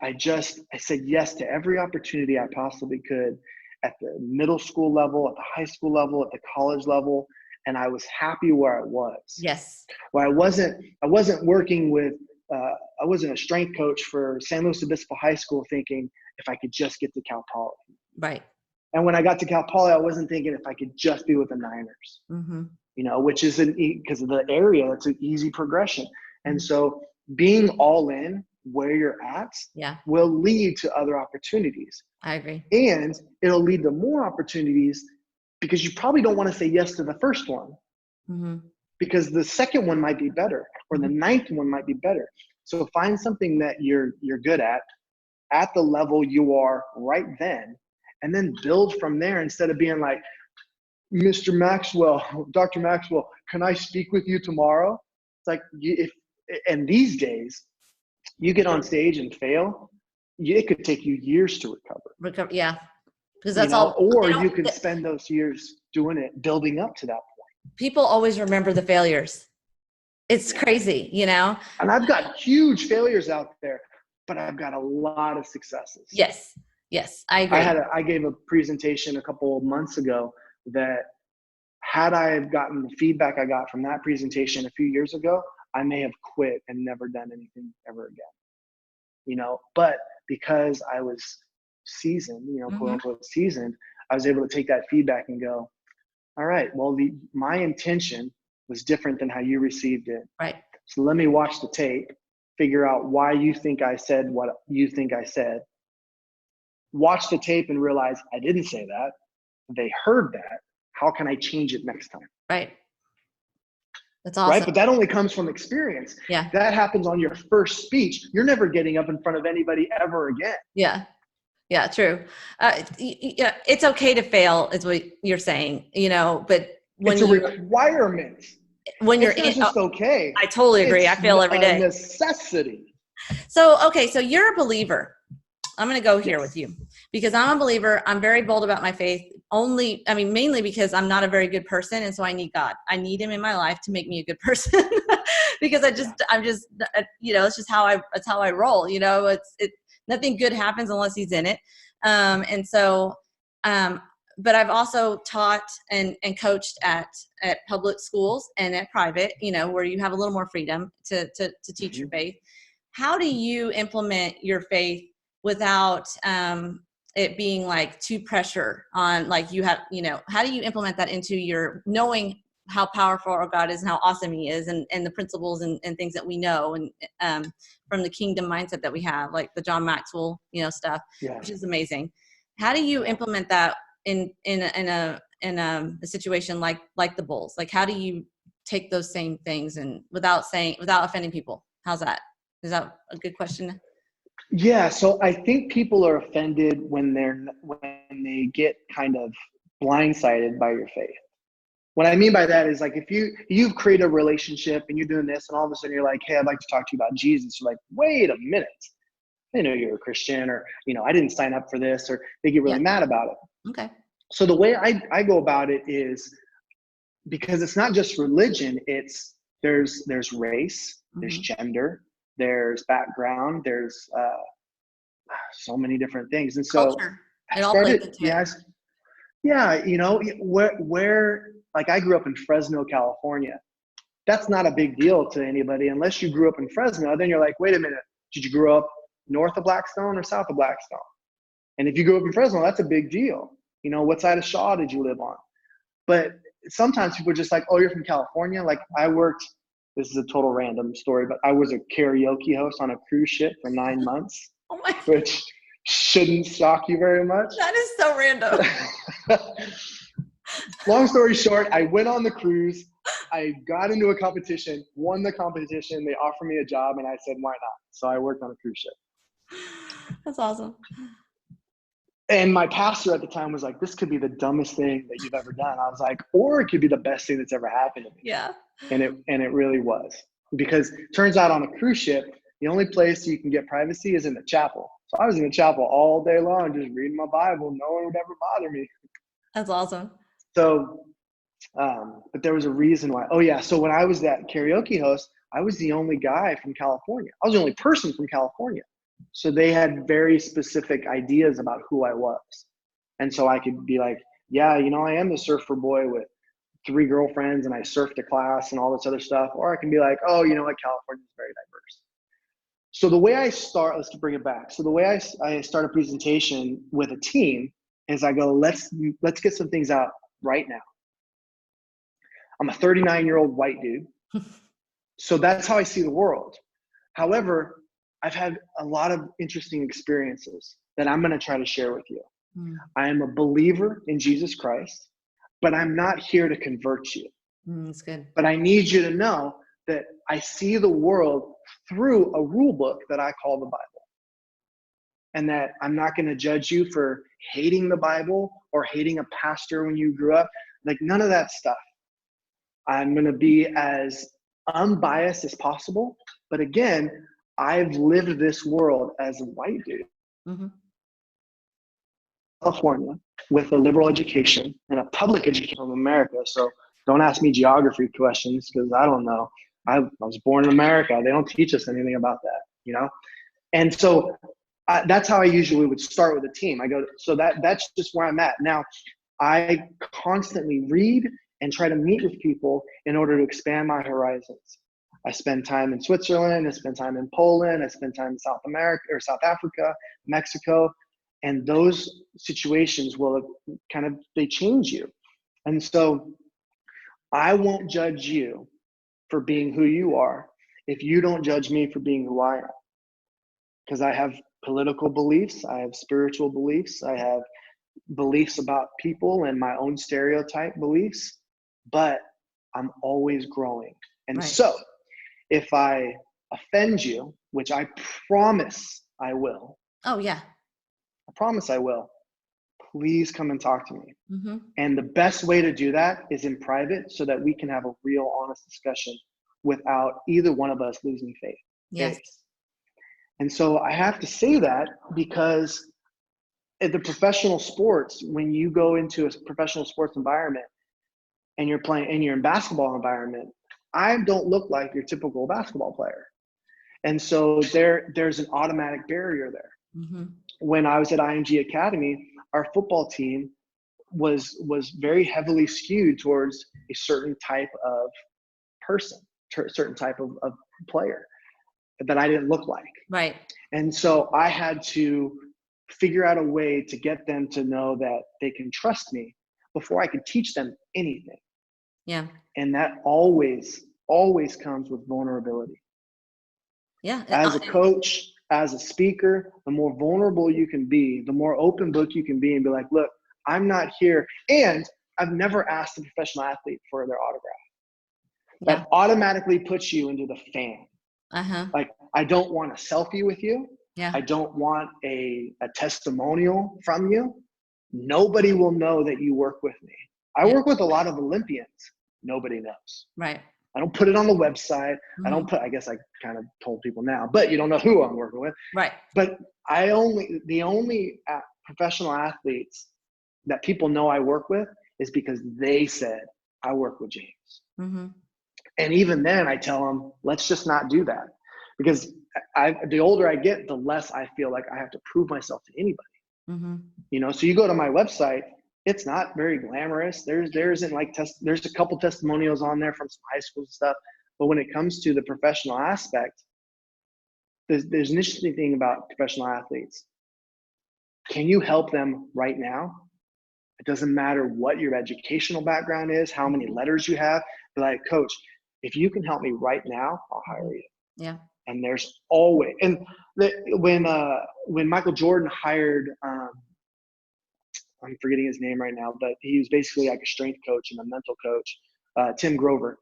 said yes to every opportunity I possibly could at the middle school level, at the high school level, at the college level. And I was happy where I was. Yes. Where I wasn't working with, I wasn't a strength coach for San Luis Obispo High School thinking if I could just get to Cal Poly. Right. And when I got to Cal Poly, I wasn't thinking if I could just be with the Niners, mm-hmm. Which is because of the area, it's an easy progression. And so being all in where you're at will lead to other opportunities. I agree. And it'll lead to more opportunities because you probably don't want to say yes to the first one because the second one might be better or the ninth one might be better. So find something that you're good at the level you are right then, and then build from there instead of being like, Mr. Maxwell, Dr. Maxwell, can I speak with you tomorrow? It's like, and these days, you get on stage and fail, it could take you years to recover. Yeah. Because that's all. Or you could spend those years doing it, building up to that point. People always remember the failures. It's crazy, And I've got huge failures out there, but I've got a lot of successes. Yes. I agree. I gave a presentation a couple of months ago that had I have gotten the feedback I got from that presentation a few years ago, I may have quit and never done anything ever again, but because I was seasoned, quote unquote seasoned, I was able to take that feedback and go, all right, well, my intention was different than how you received it. Right. So let me watch the tape, figure out why you think I said what you think I said, watch the tape and realize I didn't say that. They heard that. How can I change it next time? Right. That's awesome. Right. But that only comes from experience. Yeah. That happens on your first speech. You're never getting up in front of anybody ever again. Yeah. Yeah, true. Yeah, it's okay to fail is what you're saying, but It's a requirement. when you're It's not in, just okay. I totally agree. I It's fail every a day. necessity. So, okay. So you're a believer. I'm going to go here Yes. with you because I'm a believer. I'm very bold about my faith mainly because I'm not a very good person. And so I need God. I need him in my life to make me a good person because I'm just, it's just it's how I roll, nothing good happens unless he's in it. And so, but I've also taught and coached at public schools and at private, where you have a little more freedom to teach your faith. How do you implement your faith without it being like too pressure on, like you have, how do you implement that into your knowing how powerful our God is and how awesome he is and the principles and things that we know and from the kingdom mindset that we have, like the John Maxwell, stuff, which is amazing. How do you implement that in a situation like the Bulls? Like, how do you take those same things and without offending people? How's that? Is that a good question? Yeah, so I think people are offended when they get kind of blindsided by your faith. What I mean by that is, like, if you've created a relationship and you're doing this and all of a sudden you're like, hey, I'd like to talk to you about Jesus. You're like, wait a minute. I didn't know you were a Christian, or, I didn't sign up for this, or they get really mad about it. Okay. So the way I go about it is, because it's not just religion, there's race, there's gender, there's background, there's so many different things. And so culture. I started, where like I grew up in Fresno, California. That's not a big deal to anybody unless you grew up in Fresno. Then you're like, wait a minute, did you grow up north of Blackstone or south of Blackstone? And if you grew up in Fresno, that's a big deal. What side of Shaw did you live on? But sometimes people are just like, oh, you're from California. Like this is a total random story, but I was a karaoke host on a cruise ship for 9 months, which shouldn't shock you very much. That is so random. Long story short, I went on the cruise. I got into a competition, won the competition. They offered me a job, and I said, why not? So I worked on a cruise ship. That's awesome. And my pastor at the time was like, this could be the dumbest thing that you've ever done. I was like, or it could be the best thing that's ever happened to me. Yeah. And it really was, because it turns out on a cruise ship, the only place you can get privacy is in the chapel. So I was in the chapel all day long, just reading my Bible. No one would ever bother me. That's awesome. So, but there was a reason why. Oh yeah. So when I was that karaoke host, I was the only guy from California. I was the only person from California. So they had very specific ideas about who I was. And so I could be like, yeah, I am the surfer boy with 3 girlfriends and I surfed a class and all this other stuff. Or I can be like, oh, you know what, California is very diverse. So the way I start, let's bring it back. So the way I start a presentation with a team is I go, let's get some things out right now. I'm a 39-year-old white dude. So that's how I see the world. However, I've had a lot of interesting experiences that I'm going to try to share with you. I am a believer in Jesus Christ, but I'm not here to convert you. That's good. But I need you to know that I see the world through a rule book that I call the Bible. And that I'm not going to judge you for hating the Bible or hating a pastor when you grew up. Like, none of that stuff. I'm going to be as unbiased as possible. But again, I've lived this world as a white dude. California, with a liberal education and a public education from America. So don't ask me geography questions, because I don't know. I was born in America. They don't teach us anything about that, And so that's how I usually would start with a team. I go, so that's just where I'm at. Now, I constantly read and try to meet with people in order to expand my horizons. I spend time in Switzerland, I spend time in Poland, I spend time in South America or South Africa, Mexico, and those situations will they change you. And so I won't judge you for being who you are if you don't judge me for being who I am. Because I have political beliefs, I have spiritual beliefs, I have beliefs about people and my own stereotype beliefs, but I'm always growing. And so if I offend you, which I promise I will. Oh, yeah. I promise I will. Please come and talk to me. Mm-hmm. And the best way to do that is in private so that we can have a real honest discussion without either one of us losing faith. Yes. And so I have to say that because at the professional sports, when you go into a professional sports environment and you're playing and you're in basketball environment, I don't look like your typical basketball player. And so there's an automatic barrier there. Mm-hmm. When I was at IMG Academy, our football team was very heavily skewed towards a certain type of person, certain type of player that I didn't look like. Right. And so I had to figure out a way to get them to know that they can trust me before I could teach them anything. Yeah. And that always comes with vulnerability. Yeah. As a coach, as a speaker, the more vulnerable you can be, the more open book you can be and be like, look, I'm not here. And I've never asked a professional athlete for their autograph. Yeah. That automatically puts you into the fan. Uh-huh. Like, I don't want a selfie with you. Yeah. I don't want a testimonial from you. Nobody will know that you work with me. I work with a lot of Olympians. Nobody knows. Right. I don't put it on the website. Mm-hmm. I guess I kind of told people now, but you don't know who I'm working with. Right. But the only professional athletes that people know I work with is because they said, I work with James. Mm-hmm. And even then I tell them, let's just not do that. Because the older I get, the less I feel like I have to prove myself to anybody. Mm-hmm. You know, so you go to my website, it's not very glamorous. There's a couple testimonials on there from some high school stuff. But when it comes to the professional aspect, there's an interesting thing about professional athletes. Can you help them right now? It doesn't matter what your educational background is, how many letters you have. Be like, coach, if you can help me right now, I'll hire you. Yeah. And there's always, and when Michael Jordan hired, I'm forgetting his name right now, but he was basically like a strength coach and a mental coach, Tim Grover.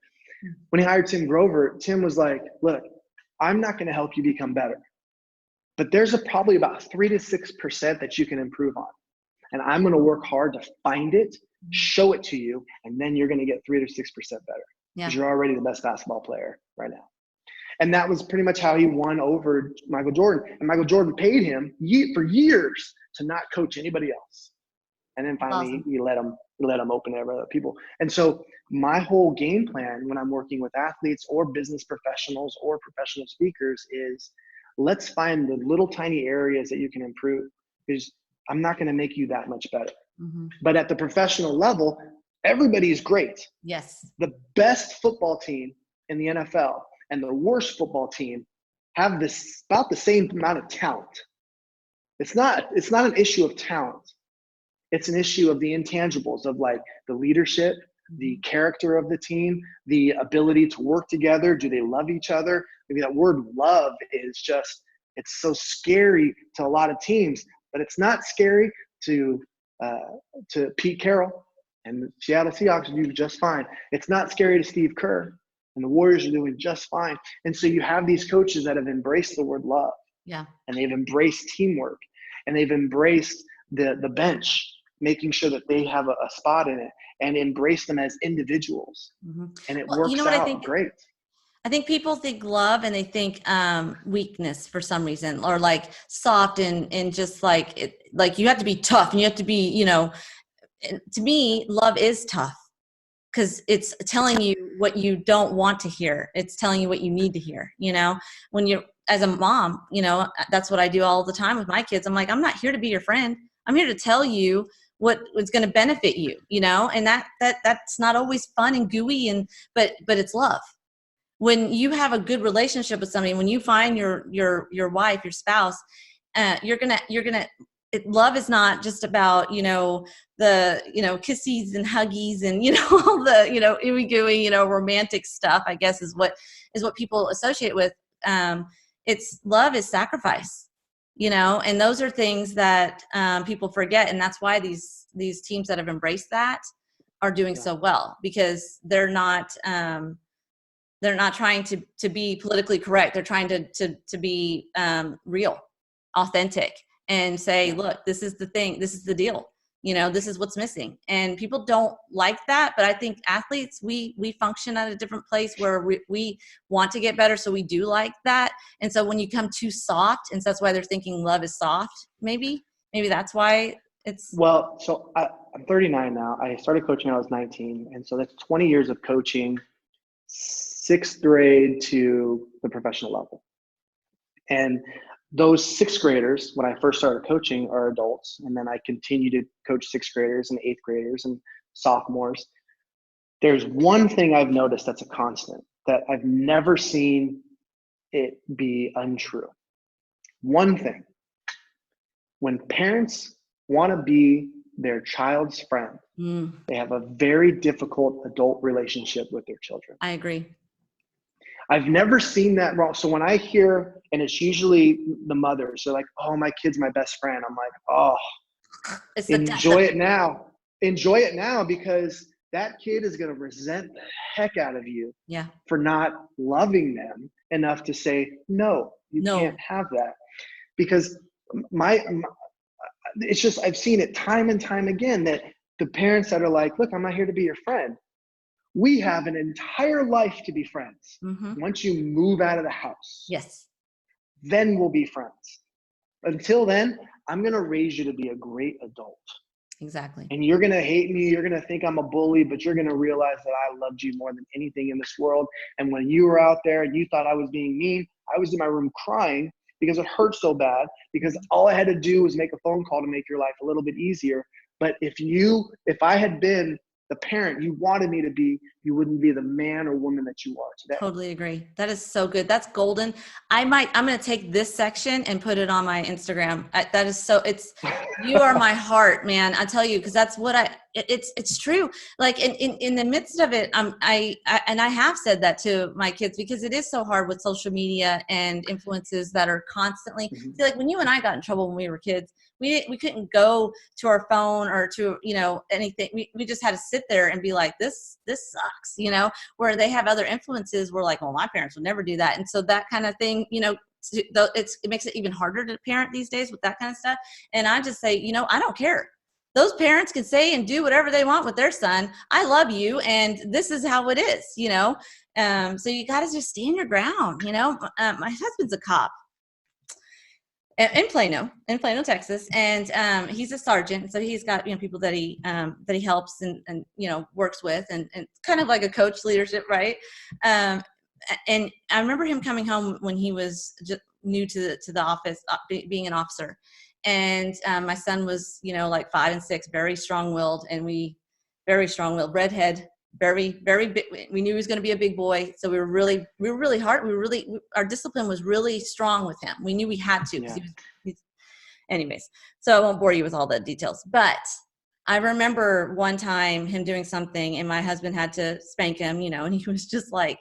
When he hired Tim Grover, Tim was like, look, I'm not going to help you become better, but there's probably about 3 to 6% that you can improve on. And I'm going to work hard to find it, show it to you, and then you're going to get 3 to 6% better. Yeah. Because you're already the best basketball player right now. And that was pretty much how he won over Michael Jordan. And Michael Jordan paid him for years to not coach anybody else. And then finally, Awesome. he let him open to other people. And so my whole game plan when I'm working with athletes or business professionals or professional speakers is, let's find the little tiny areas that you can improve. Because I'm not going to make you that much better. Mm-hmm. But at the professional level, everybody is great. Yes. The best football team in the NFL and the worst football team have about the same amount of talent. It's not an issue of talent. It's an issue of the intangibles of like the leadership, the character of the team, the ability to work together. Do they love each other? Maybe that word love is just, it's so scary to a lot of teams, but it's not scary to Pete Carroll and the Seattle Seahawks are doing just fine. It's not scary to Steve Kerr and the Warriors are doing just fine. And so you have these coaches that have embraced the word love. Yeah. And they've embraced teamwork and they've embraced the bench, making sure that they have a spot in it and embrace them as individuals. Mm-hmm. And it works out great. I think people think love and they think weakness for some reason, or like soft and just like it, like you have to be tough and you have to be, you know, to me, love is tough because it's telling you what you don't want to hear. It's telling you what you need to hear, you know, when you're as a mom, you know, that's what I do all the time with my kids. I'm like, I'm not here to be your friend. I'm here to tell you what is going to benefit you, you know, and that's not always fun and gooey but it's love. When you have a good relationship with somebody, when you find your wife, your spouse, love is not just about, you know, the, you know, kissies and huggies and, you know, all the, you know, ooey gooey, you know, romantic stuff, I guess is what people associate with. It's love is sacrifice, you know, and those are things that people forget. And that's why these teams that have embraced that are doing so well, because they're not trying to be politically correct. They're trying to be real, authentic, and say, look, this is the thing, this is the deal. This is what's missing. And people don't like that. But I think athletes, we function at a different place where we want to get better. So we do like that. And so when you come too soft, and so that's why they're thinking love is soft, maybe that's why it's. Well, so I'm 39 now. I started coaching when I was 19. And so that's 20 years of coaching, 6th grade to the professional level. And those 6th graders, when I first started coaching, are adults. And then I continue to coach 6th graders and 8th graders and sophomores. There's one thing I've noticed that's a constant that I've never seen it be untrue. One thing, when parents want to be their child's friend, they have a very difficult adult relationship with their children. I agree. I've never seen that wrong. So when I hear, and it's usually the mothers, they're like, oh, my kid's my best friend. I'm like, oh, enjoy it now. Enjoy it now, because that kid is going to resent the heck out of you for not loving them enough to say, no, you can't have that. Because it's just, I've seen it time and time again that the parents that are like, look, I'm not here to be your friend. We have an entire life to be friends. Once you move out of the house, then we'll be friends. Until then, I'm going to raise you to be a great adult. Exactly. And you're going to hate me. You're going to think I'm a bully, but you're going to realize that I loved you more than anything in this world. And when you were out there and you thought I was being mean, I was in my room crying because it hurt so bad, because all I had to do was make a phone call to make your life a little bit easier. But if I had been the parent you wanted me to be, you wouldn't be the man or woman that you are today. Totally agree. That is so good. That's golden. I'm going to take this section and put it on my Instagram. You are my heart, man. I tell you, because that's what it's true. Like in the midst of it, I have said that to my kids, because it is so hard with social media and influences that are constantly, see, like when you and I got in trouble when we were kids, we couldn't go to our phone or to, anything. We just had to sit there and be like, this sucks, where they have other influences. We're like, well, my parents would never do that. And so that kind of thing, it makes it even harder to parent these days with that kind of stuff. And I just say, I don't care. Those parents can say and do whatever they want with their son. I love you, and this is how it is, so you got to just stand your ground. My husband's a cop in Plano, Texas, and he's a sergeant. So he's got people that he helps and works with, and kind of like a coach leadership, right? And I remember him coming home when he was just new to the office, being an officer, and my son was like 5 and 6, very strong-willed, redhead. Very, very big. We knew he was going to be a big boy. So we were really hard. Our discipline was really strong with him. We knew we had to. Anyways, so I won't bore you with all the details, but I remember one time him doing something and my husband had to spank him, and he was just like,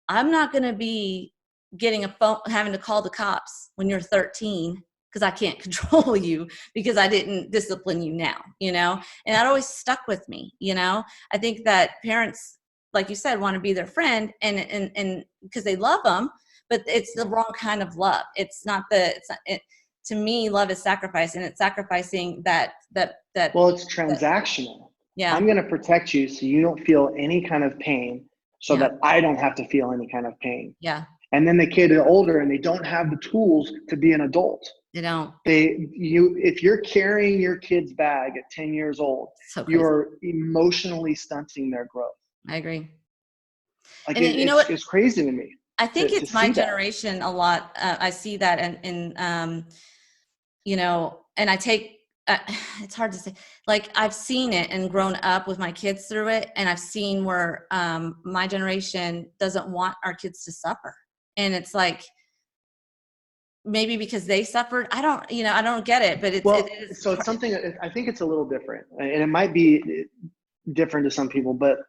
I'm not going to be getting a phone, having to call the cops when you're 13. Because I can't control you because I didn't discipline you now, and that always stuck with me. I think that parents, like you said, want to be their friend and because they love them, but it's the wrong kind of love. To me, love is sacrifice, and it's sacrificing that. Well, it's transactional. I'm going to protect you so you don't feel any kind of pain, so that I don't have to feel any kind of pain. Yeah. And then the kid is older and they don't have the tools to be an adult. They don't. If you're carrying your kid's bag at 10 years old, you're emotionally stunting their growth. I agree. Like it's crazy to me. I think it's my generation a lot. I see that, and and I take. It's hard to say. Like I've seen it and grown up with my kids through it, and I've seen where my generation doesn't want our kids to suffer, and it's like. Maybe because they suffered. I don't get it, but it's something, I think it's a little different, and it might be different to some people, but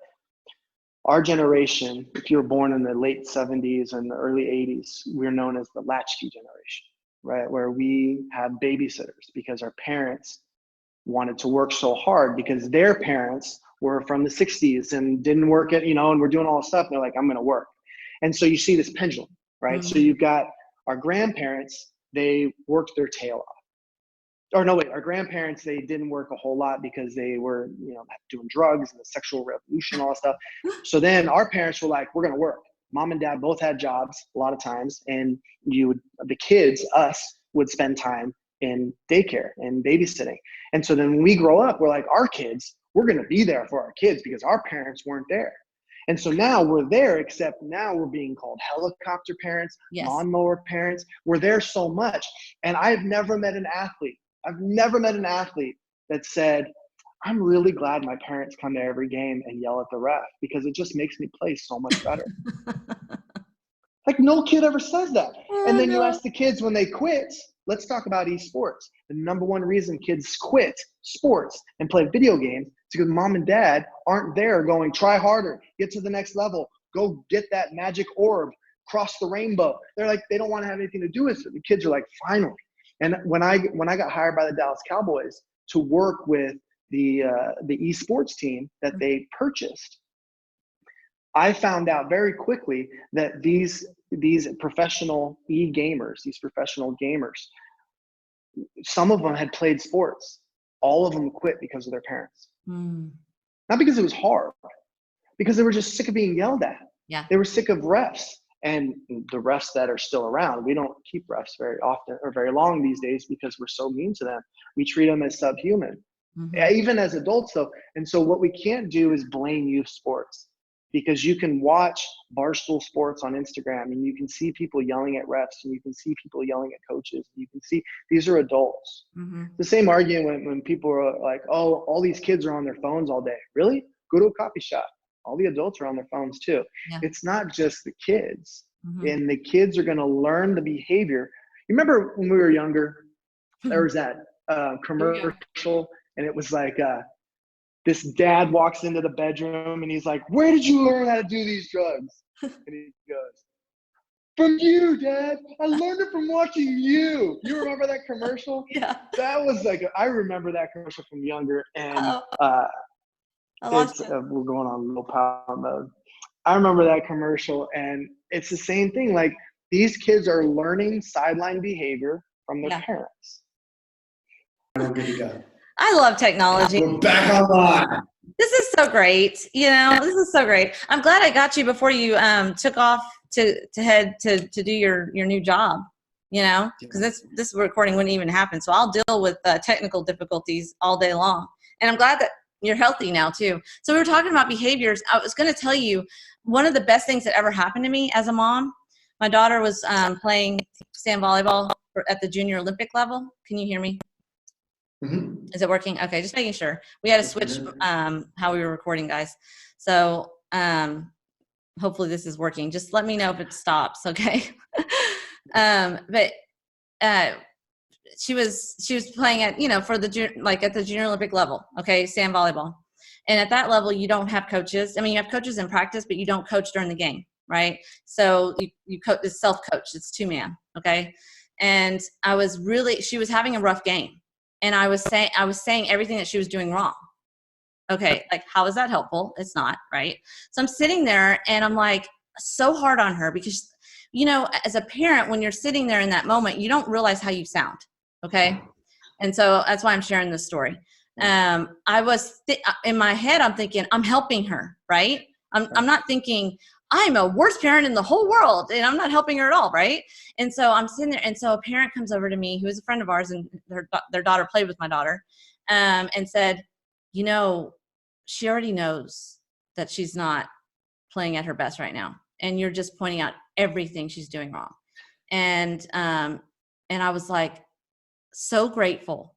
our generation, if you were born in the late 70s and the early 80s, we're known as the latchkey generation, right? Where we had babysitters because our parents wanted to work so hard because their parents were from the 60s and didn't work and we're doing all this stuff. And they're like, I'm going to work. And so you see this pendulum, right? Mm-hmm. So you've got our grandparents, they worked their tail off. or no, wait, our grandparents, they didn't work a whole lot because they were, doing drugs and the sexual revolution, all that stuff. So then our parents were like, we're going to work. Mom and dad both had jobs a lot of times. And the kids, us, would spend time in daycare and babysitting. And so then when we grow up, we're like, our kids, we're going to be there for our kids because our parents weren't there. And so now we're there, except now we're being called helicopter parents, Yes. lawnmower parents. We're there so much. And I've never met an athlete that said, I'm really glad my parents come to every game and yell at the ref because it just makes me play so much better. Like no kid ever says that. And then you ask the kids when they quit, let's talk about esports. The number one reason kids quit sports and play video games is because mom and dad aren't there going, try harder, get to the next level, go get that magic orb, cross the rainbow. They're like, they don't want to have anything to do with it. The kids are like, finally. And when I got hired by the Dallas Cowboys to work with the esports team that they purchased, I found out very quickly that these professional gamers, some of them had played sports. All of them quit because of their parents. Not because it was hard, because they were just sick of being yelled at. Yeah. They were sick of refs. And the refs that are still around, we don't keep refs very often or very long these days because we're so mean to them. We treat them as subhuman, even as adults though. And so what we can't do is blame youth sports, because you can watch Barstool Sports on Instagram and you can see people yelling at refs and you can see people yelling at coaches. You can see these are adults. The same argument when people are like, oh, all these kids are on their phones all day. Really? Go to a coffee shop. All the adults are on their phones too. Yeah. It's not just the kids. And the kids are going to learn the behavior. You remember when we were younger, there was that commercial and it was like this dad walks into the bedroom and he's like, where did you learn how to do these drugs? And he goes, from you, Dad. I learned it from watching you. You remember that commercial? Yeah. That was like, I remember that commercial from younger. And we're going on low power mode. I remember that commercial, and it's the same thing. Like these kids are learning sideline behavior from their parents. We're good to go. I love technology. We're back online. This is so great. This is so great. I'm glad I got you before you took off to head to do your new job. Because this recording wouldn't even happen. So I'll deal with technical difficulties all day long. And I'm glad that you're healthy now too. So we were talking about behaviors. I was going to tell you one of the best things that ever happened to me as a mom. My daughter was playing sand volleyball at the junior Olympic level. Can you hear me? Is it working? Okay, just making sure. We had to switch how we were recording, guys. So hopefully this is working. Just let me know if it stops, okay? But she was playing at for the at the junior Olympic level, okay, sand volleyball. And at that level, you don't have coaches. I mean, you have coaches in practice, but you don't coach during the game, right? So you coach, it's self-coached. It's 2-man, okay? And she was having a rough game. And I was saying everything that she was doing wrong. Okay, like how is that helpful? It's not, right? So I'm sitting there and I'm like so hard on her because, as a parent, when you're sitting there in that moment, you don't realize how you sound, okay? And so that's why I'm sharing this story. I was in my head, I'm thinking I'm helping her, right? I'm not thinking I'm a worst parent in the whole world and I'm not helping her at all, right? And so I'm sitting there, and so a parent comes over to me who is a friend of ours, and their daughter played with my daughter, and said, she already knows that she's not playing at her best right now, and you're just pointing out everything she's doing wrong. And I was like, so grateful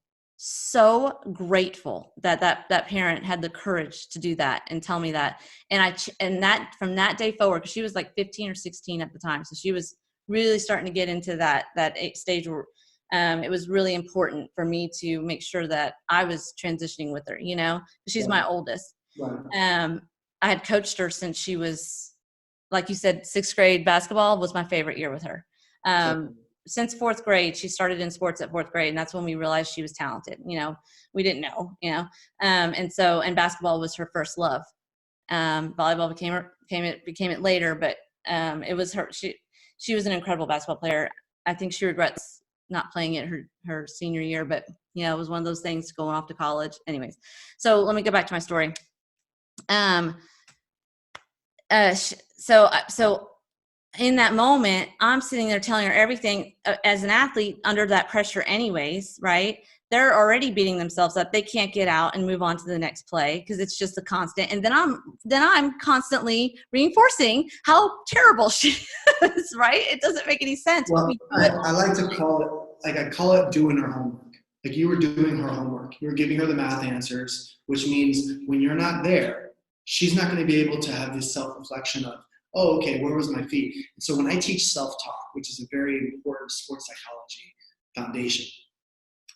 that parent had the courage to do that and tell me that. And that from that day forward, because she was like 15 or 16 at the time, so she was really starting to get into that stage where it was really important for me to make sure that I was transitioning with her, because she's my oldest. I had coached her since she was, like you said, 6th grade. Basketball was my favorite year with her. Since 4th grade, she started in sports at 4th grade, and that's when we realized she was talented. We didn't know, and basketball was her first love. Volleyball became it later, but it was her. She was an incredible basketball player. I think she regrets not playing it her senior year, but it was one of those things going off to college. Anyways, so let me go back to my story. So in that moment, I'm sitting there telling her everything. As an athlete under that pressure anyways, right? They're already beating themselves up. They can't get out and move on to the next play because it's just a constant. And then I'm constantly reinforcing how terrible she is, right? It doesn't make any sense. Well, I like to call it, I call it doing her homework. Like you were doing her homework. You were giving her the math answers, which means when you're not there, she's not going to be able to have this self-reflection of, oh, okay, where was my feet? And so when I teach self-talk, which is a very important sports psychology foundation,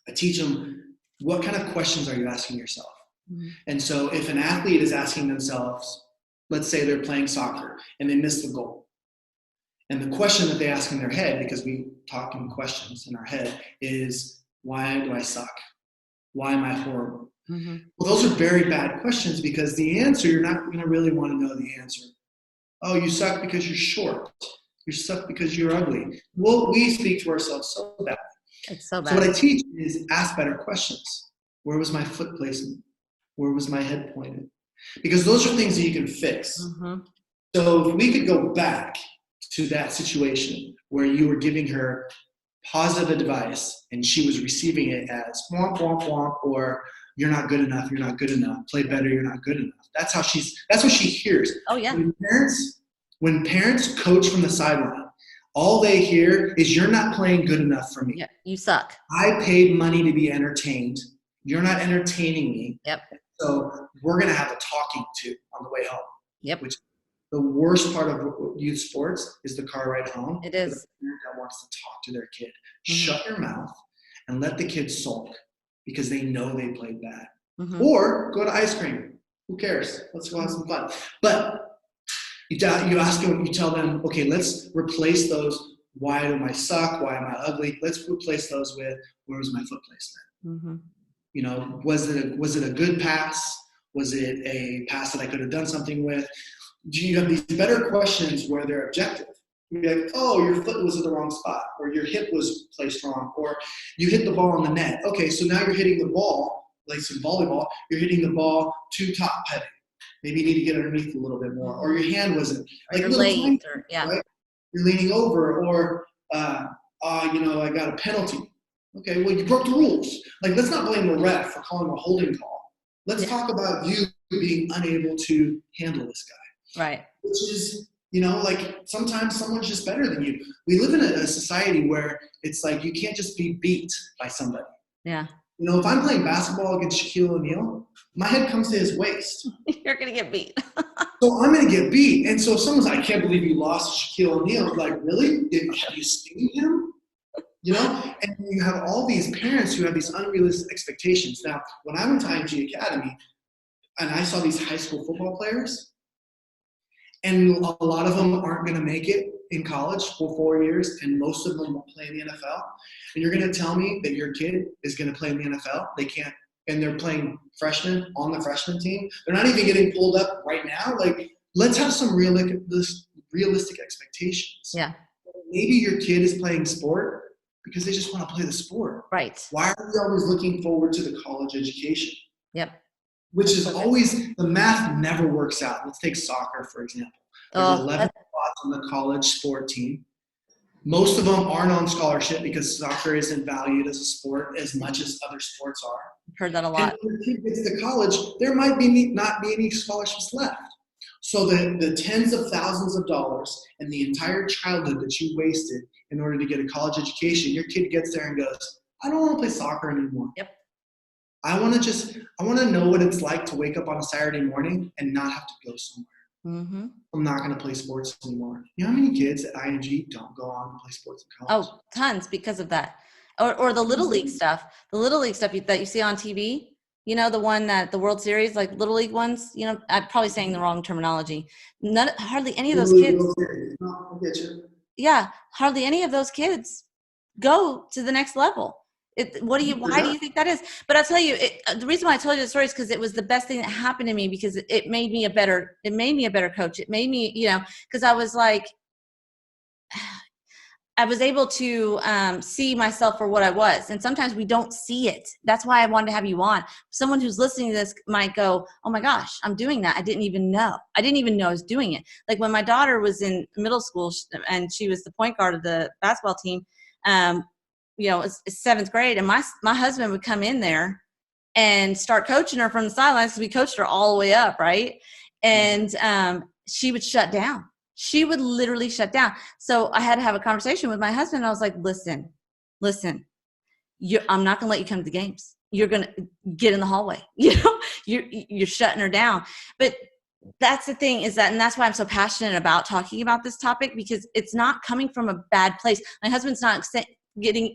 I teach them, what kind of questions are you asking yourself? Mm-hmm. And so if an athlete is asking themselves, let's say they're playing soccer and they miss the goal. And the question that they ask in their head, because we talk in questions in our head, is, why do I suck? Why am I horrible? Mm-hmm. Well, those are very bad questions because the answer, you're not going to really want to know the answer. Oh, you suck because you're short. You suck because you're ugly. Well, we speak to ourselves so badly. It's so bad. So what I teach is ask better questions. Where was my foot placement? Where was my head pointed? Because those are things that you can fix. Mm-hmm. So if we could go back to that situation where you were giving her positive advice and she was receiving it as womp, womp, womp, or you're not good enough, play better, you're not good enough. That's what she hears. Oh yeah. When parents coach from the sideline, all they hear is you're not playing good enough for me. Yeah, you suck. I paid money to be entertained. You're not entertaining me. Yep. So we're going to have a talking to on the way home. Yep. Which the worst part of youth sports is the car ride home. It is. The parent that wants to talk to their kid. Mm-hmm. Shut your mouth and let the kid sulk because they know they played bad. Mm-hmm. Or go to ice cream. Who cares? Let's go have some fun. But you ask them, you tell them, okay, let's replace those. Why am I suck? Why am I ugly? Let's replace those with, where was my foot placement? Mm-hmm. Was it a good pass? Was it a pass that I could have done something with? Do you have these better questions where they're objective? You're like, oh, your foot was in the wrong spot, or your hip was placed wrong, or you hit the ball on the net. Okay, so now you're hitting the ball, like some volleyball, you're hitting the ball too top heavy. Maybe you need to get underneath a little bit more, or your hand wasn't. Like your leg, yeah. Right? You're leaning over, or, I got a penalty. Okay, well, you broke the rules. Like, let's not blame the ref for calling a holding call. Let's talk about you being unable to handle this guy. Right. Which is, sometimes someone's just better than you. We live in a society where it's like you can't just be beat by somebody. Yeah. If I'm playing basketball against Shaquille O'Neal, my head comes to his waist. You're going to get beat. So I'm going to get beat. And so if someone's like, I can't believe you lost to Shaquille O'Neal. I'm like, really? Have you seen him? And you have all these parents who have these unrealistic expectations. Now, when I went to IMG Academy and I saw these high school football players, and a lot of them aren't going to make it in college for 4 years, and most of them won't play in the NFL. And you're going to tell me that your kid is going to play in the NFL? They can't, and they're playing freshmen on the freshman team. They're not even getting pulled up right now. Like, let's have some realistic expectations. Yeah. Maybe your kid is playing sport because they just want to play the sport. Right. Why are we always looking forward to the college education? Yep. Which is always, the math never works out. Let's take soccer, for example. There's 11 spots on the college sport team. Most of them aren't on scholarship because soccer isn't valued as a sport as much as other sports are. I've heard that a lot. And when a kid gets to college, there might not be any scholarships left. So the tens of thousands of dollars and the entire childhood that you wasted in order to get a college education, your kid gets there and goes, I don't want to play soccer anymore. Yep. I want to know what it's like to wake up on a Saturday morning and not have to go somewhere. Mm-hmm. I'm not going to play sports anymore. You know how many kids at IMG don't go on and play sports in college? Oh, tons because of that. Or the Little League stuff. The Little League stuff that you see on TV. The one that the World Series, like Little League ones, I'm probably saying the wrong terminology. Hardly any of those kids. No, I'll get you. Yeah, hardly any of those kids go to the next level. Why do you think that is? But I'll tell you, the reason why I told you the story is because it was the best thing that happened to me because it made me a better coach. It made me, because I was like, I was able to see myself for what I was. And sometimes we don't see it. That's why I wanted to have you on. Someone who's listening to this might go, oh my gosh, I'm doing that. I didn't even know. I didn't even know I was doing it. Like when my daughter was in middle school and she was the point guard of the basketball team, it's 7th grade. And my husband would come in there and start coaching her from the sidelines because we coached her all the way up, right? And she would shut down. She would literally shut down. So I had to have a conversation with my husband. I was like, listen, I'm not going to let you come to the games. You're going to get in the hallway. You're shutting her down. But that's the thing is that, and that's why I'm so passionate about talking about this topic, because it's not coming from a bad place. My husband's not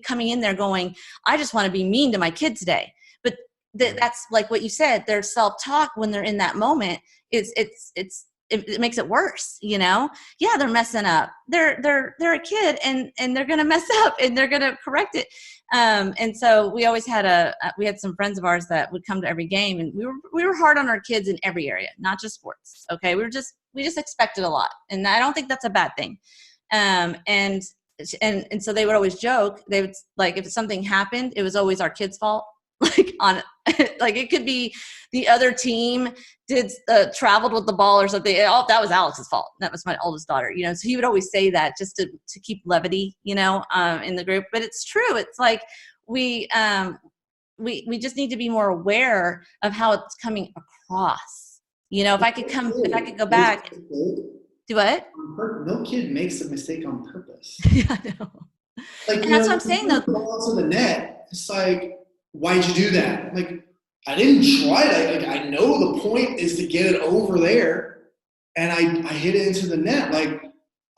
coming in there going, I just want to be mean to my kid today. But that's like what you said, their self-talk when they're in that moment it makes it worse, Yeah, they're messing up. They're a kid and they're going to mess up and they're going to correct it. And so we always had we had some friends of ours that would come to every game, and we were hard on our kids in every area, not just sports. Okay. We just expected a lot. And I don't think that's a bad thing. And so they would always joke. They would, like, if something happened, it was always our kid's fault. Like it could be the other team traveled with the ball or something. That was Alex's fault. That was my oldest daughter, so he would always say that just to keep levity, in the group. But it's true. It's like we just need to be more aware of how it's coming across. If I could go back. Do what? No kid makes a mistake on purpose. Yeah, I know. Like, and that's what I'm saying though. To the net, it's like, why'd you do that? Like, I didn't try it. I know the point is to get it over there, and I hit it into the net. Like,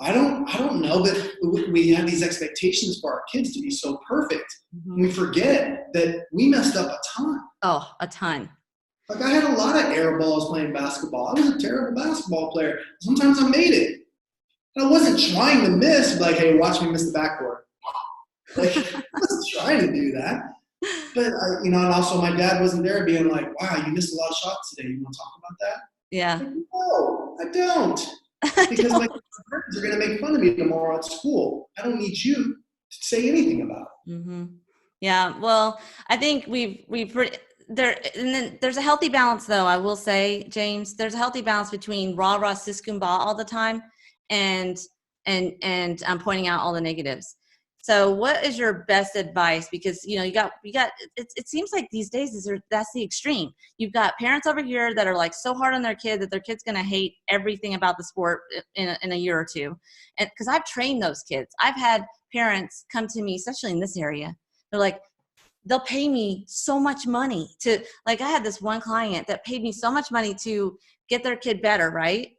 I don't know that we have these expectations for our kids to be so perfect. Mm-hmm. We forget that we messed up a ton. Oh, a ton. Like, I had a lot of air balls playing basketball. I was a terrible basketball player. Sometimes I made it. And I wasn't trying to miss, like, hey, watch me miss the backboard. Like, I wasn't trying to do that. But, and also my dad wasn't there being like, wow, you missed a lot of shots today. You want to talk about that? Yeah. Like, no, I don't. Because my friends are going to make fun of me tomorrow at school. I don't need you to say anything about it. Mm-hmm. Yeah. Well, I think there, and then there's a healthy balance, though. I will say, James, there's a healthy balance between rah siskumba all the time and pointing out all the negatives. So what is your best advice? Because, you got it seems like these days that's the extreme. You've got parents over here that are like so hard on their kid that their kid's going to hate everything about the sport in a year or two. And because I've trained those kids, I've had parents come to me, especially in this area. They're like, they'll pay me so much money to, like, I had this one client that paid me so much money to get their kid better. Right.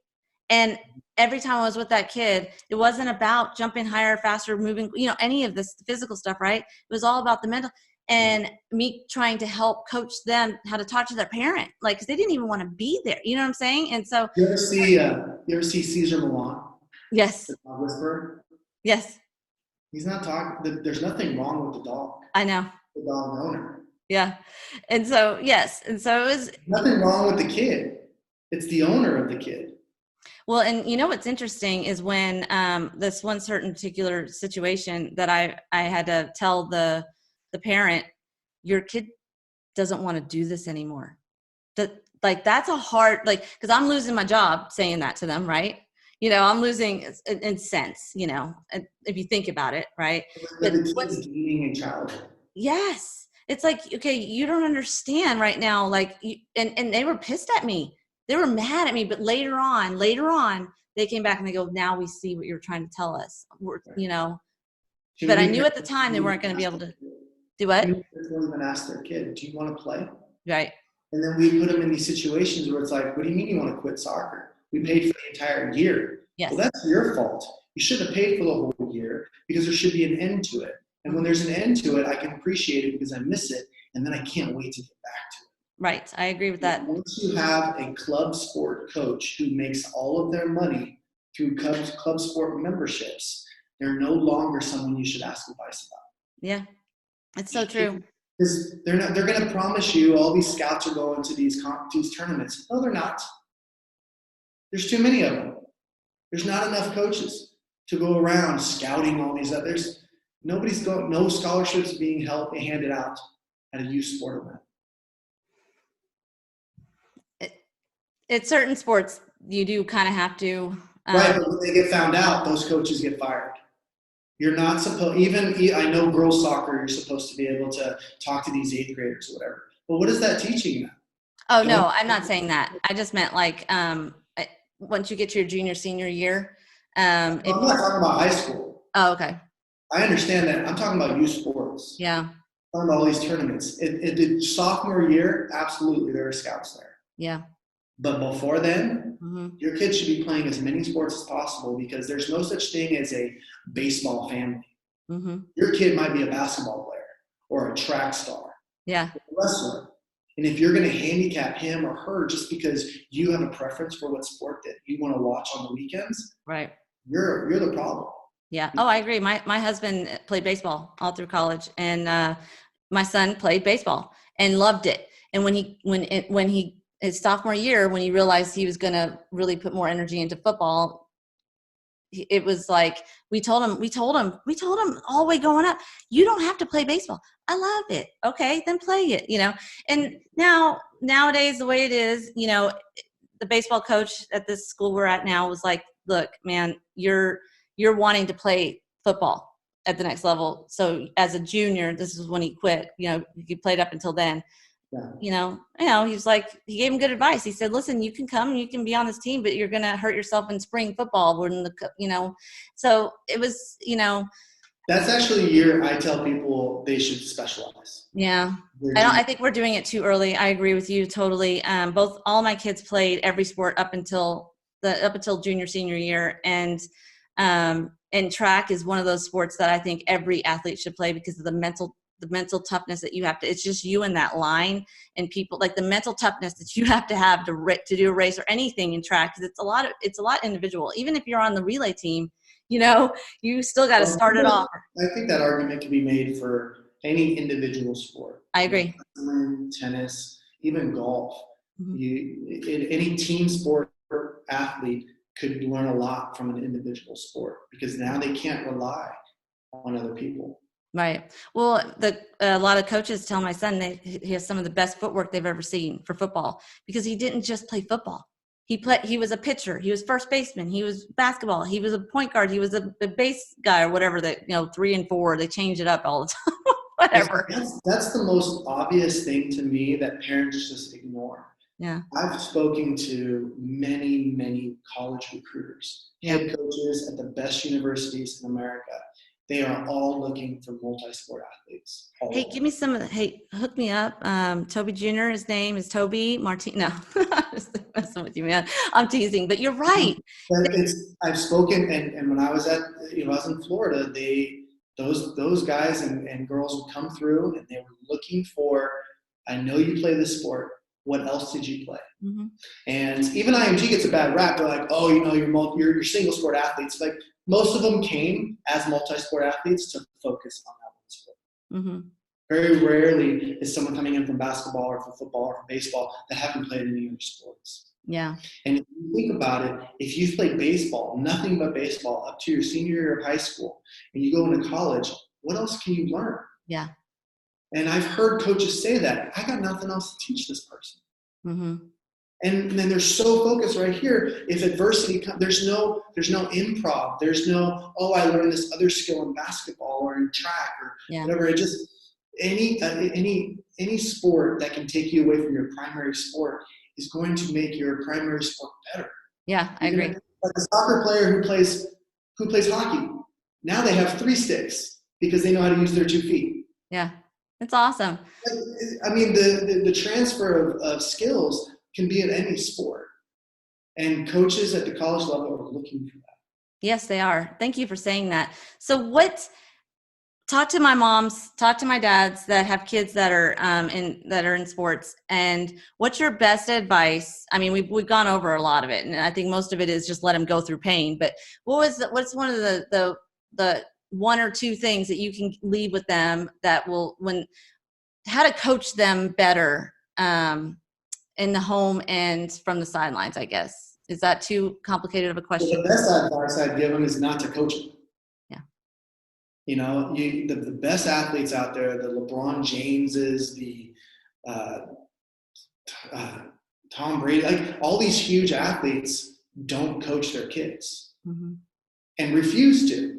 And every time I was with that kid, it wasn't about jumping higher, faster, moving, any of this physical stuff, right? It was all about the mental, and me trying to help coach them how to talk to their parent, like, because they didn't even want to be there. You know what I'm saying? And so, you ever see Caesar Milan? Yes. The dog whisperer? Yes. He's not talking. There's nothing wrong with the dog. I know. The dog owner. Yeah. And so, yes. And so it was nothing wrong with the kid. It's the owner of the kid. Well, and what's interesting is when this one certain particular situation that I had to tell the parent, your kid doesn't want to do this anymore. That's a hard, because I'm losing my job saying that to them, right? I'm losing in sense, if you think about it, right? But the kid's gaining a child. Yes. It's like, okay, you don't understand right now. And they were pissed at me. They were mad at me, but later on, they came back and they go, now we see what you're trying to tell us, but I knew at the time they weren't going to be able to do what? They won't even ask their kid, do you want to play? Right. And then we put them in these situations where it's like, what do you mean you want to quit soccer? We paid for the entire year. Yes. Well, that's your fault. You shouldn't have paid for the whole year because there should be an end to it. And when there's an end to it, I can appreciate it because I miss it. And then I can't wait to get back to it. Right. I agree with that. Once you have a club sport coach who makes all of their money through club sport memberships, they're no longer someone you should ask advice about. Yeah, it's so true. Because they're going to promise you all these scouts are going to these tournaments. No, they're not. There's too many of them. There's not enough coaches to go around scouting all these others. No scholarships being handed out at a youth sport event. It's certain sports you do kind of have to. Right, but when they get found out, those coaches get fired. You're not supposed, I know girls soccer, you're supposed to be able to talk to these 8th graders or whatever. But what is that teaching them? Oh, no, I'm not saying that. I just meant like once you get to your junior, senior year. I'm not talking about high school. Oh, okay. I understand that. I'm talking about youth sports. Yeah. I'm talking about all these tournaments. The sophomore year, absolutely, there are scouts there. Yeah. But before then, your kids should be playing as many sports as possible because there's no such thing as a baseball family. Your kid might be a basketball player or a track star. Yeah. Or a wrestler. And if you're going to handicap him or her just because you have a preference for what sport that you want to watch on the weekends, right, you're the problem. Yeah. Oh, I agree. My husband played baseball all through college, and my son played baseball and loved it. And when he his sophomore year, when he realized he was going to really put more energy into football, it was like we told him all the way going up, you don't have to play baseball. I love it. Okay, then play it, And nowadays, the way it is, the baseball coach at this school we're at now was like, look, man, you're wanting to play football at the next level. So as a junior, this is when he quit, he played up until then. Yeah. He's like, he gave him good advice. He said, listen, you can come, you can be on this team, but you're going to hurt yourself in spring football. So it was, That's actually a year I tell people they should specialize. Yeah. I think we're doing it too early. I agree with you totally. All my kids played every sport up until junior, senior year. And track is one of those sports that I think every athlete should play because of the mental toughness that you have to, it's just you in that line, and people like the mental toughness that you have to do a race or anything in track. Cause it's a lot individual. Even if you're on the relay team, you still got to start it off. I think that argument can be made for any individual sport. I agree. Tennis, even golf. Any team sport athlete could learn a lot from an individual sport because now they can't rely on other people. Right. Well, a lot of coaches tell my son that he has some of the best footwork they've ever seen for football because he didn't just play football. He was a pitcher. He was first baseman. He was basketball. He was a point guard. He was a base guy or whatever that, 3 and 4, they change it up all the time. Whatever. That's the most obvious thing to me that parents just ignore. Yeah. I've spoken to many, many college recruiters, head coaches at the best universities in America. They are all looking for multi-sport athletes. Hey, give me some of the, hook me up. Toby Jr., his name is Toby Martinez. No, I'm just messing with you, man. I'm teasing, but you're right. I've spoken, and when I was I was in Florida, those guys and girls would come through and they were looking for, I know you play this sport. What else did you play? And even IMG gets a bad rap. They're like, oh, you're single sport athletes. Like most of them came as multi-sport athletes to focus on that one sport. Very rarely is someone coming in from basketball or from football or from baseball that haven't played any other sports. Yeah. And if you think about it, if you've played baseball, nothing but baseball up to your senior year of high school, and you go into college, what else can you learn? Yeah. And I've heard coaches say that. I got nothing else to teach this person. And then they're so focused right here. If adversity comes, there's no improv. There's no, I learned this other skill in basketball or in track or whatever. It just any sport that can take you away from your primary sport is going to make your primary sport better. Yeah, I agree. Like a soccer player who plays hockey, now they have 3 sticks because they know how to use their 2 feet. Yeah. It's awesome. I mean, the transfer of skills can be in any sport. And coaches at the college level are looking for that. Yes, they are. Thank you for saying that. So talk to my moms, talk to my dads that have kids that are in sports. And what's your best advice? I mean, we've gone over a lot of it, and I think most of it is just let them go through pain. But what's one of the 1 or 2 things that you can leave with them that will, how to coach them better in the home and from the sidelines, I guess, Is that too complicated of a question? Well, the best advice I'd give them is not to coach them. Yeah. You know, the best athletes out there, the LeBron Jameses, the Tom Brady, like all these huge athletes don't coach their kids and refuse to.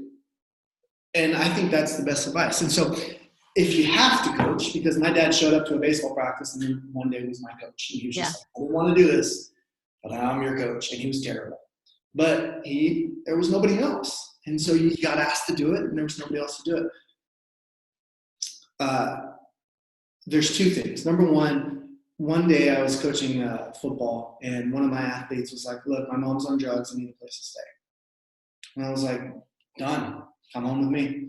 And I think that's the best advice. And so if you have to coach, because my dad showed up to a baseball practice and then one day was my coach. And he was just like, I didn't want to do this, but I'm your coach. And he was terrible. But there was nobody else. And so you got asked to do it and there was nobody else to do it. There's two things. Number one day I was coaching football and one of my athletes was like, look, my mom's on drugs. I need a place to stay. And I was like, done. Come home with me.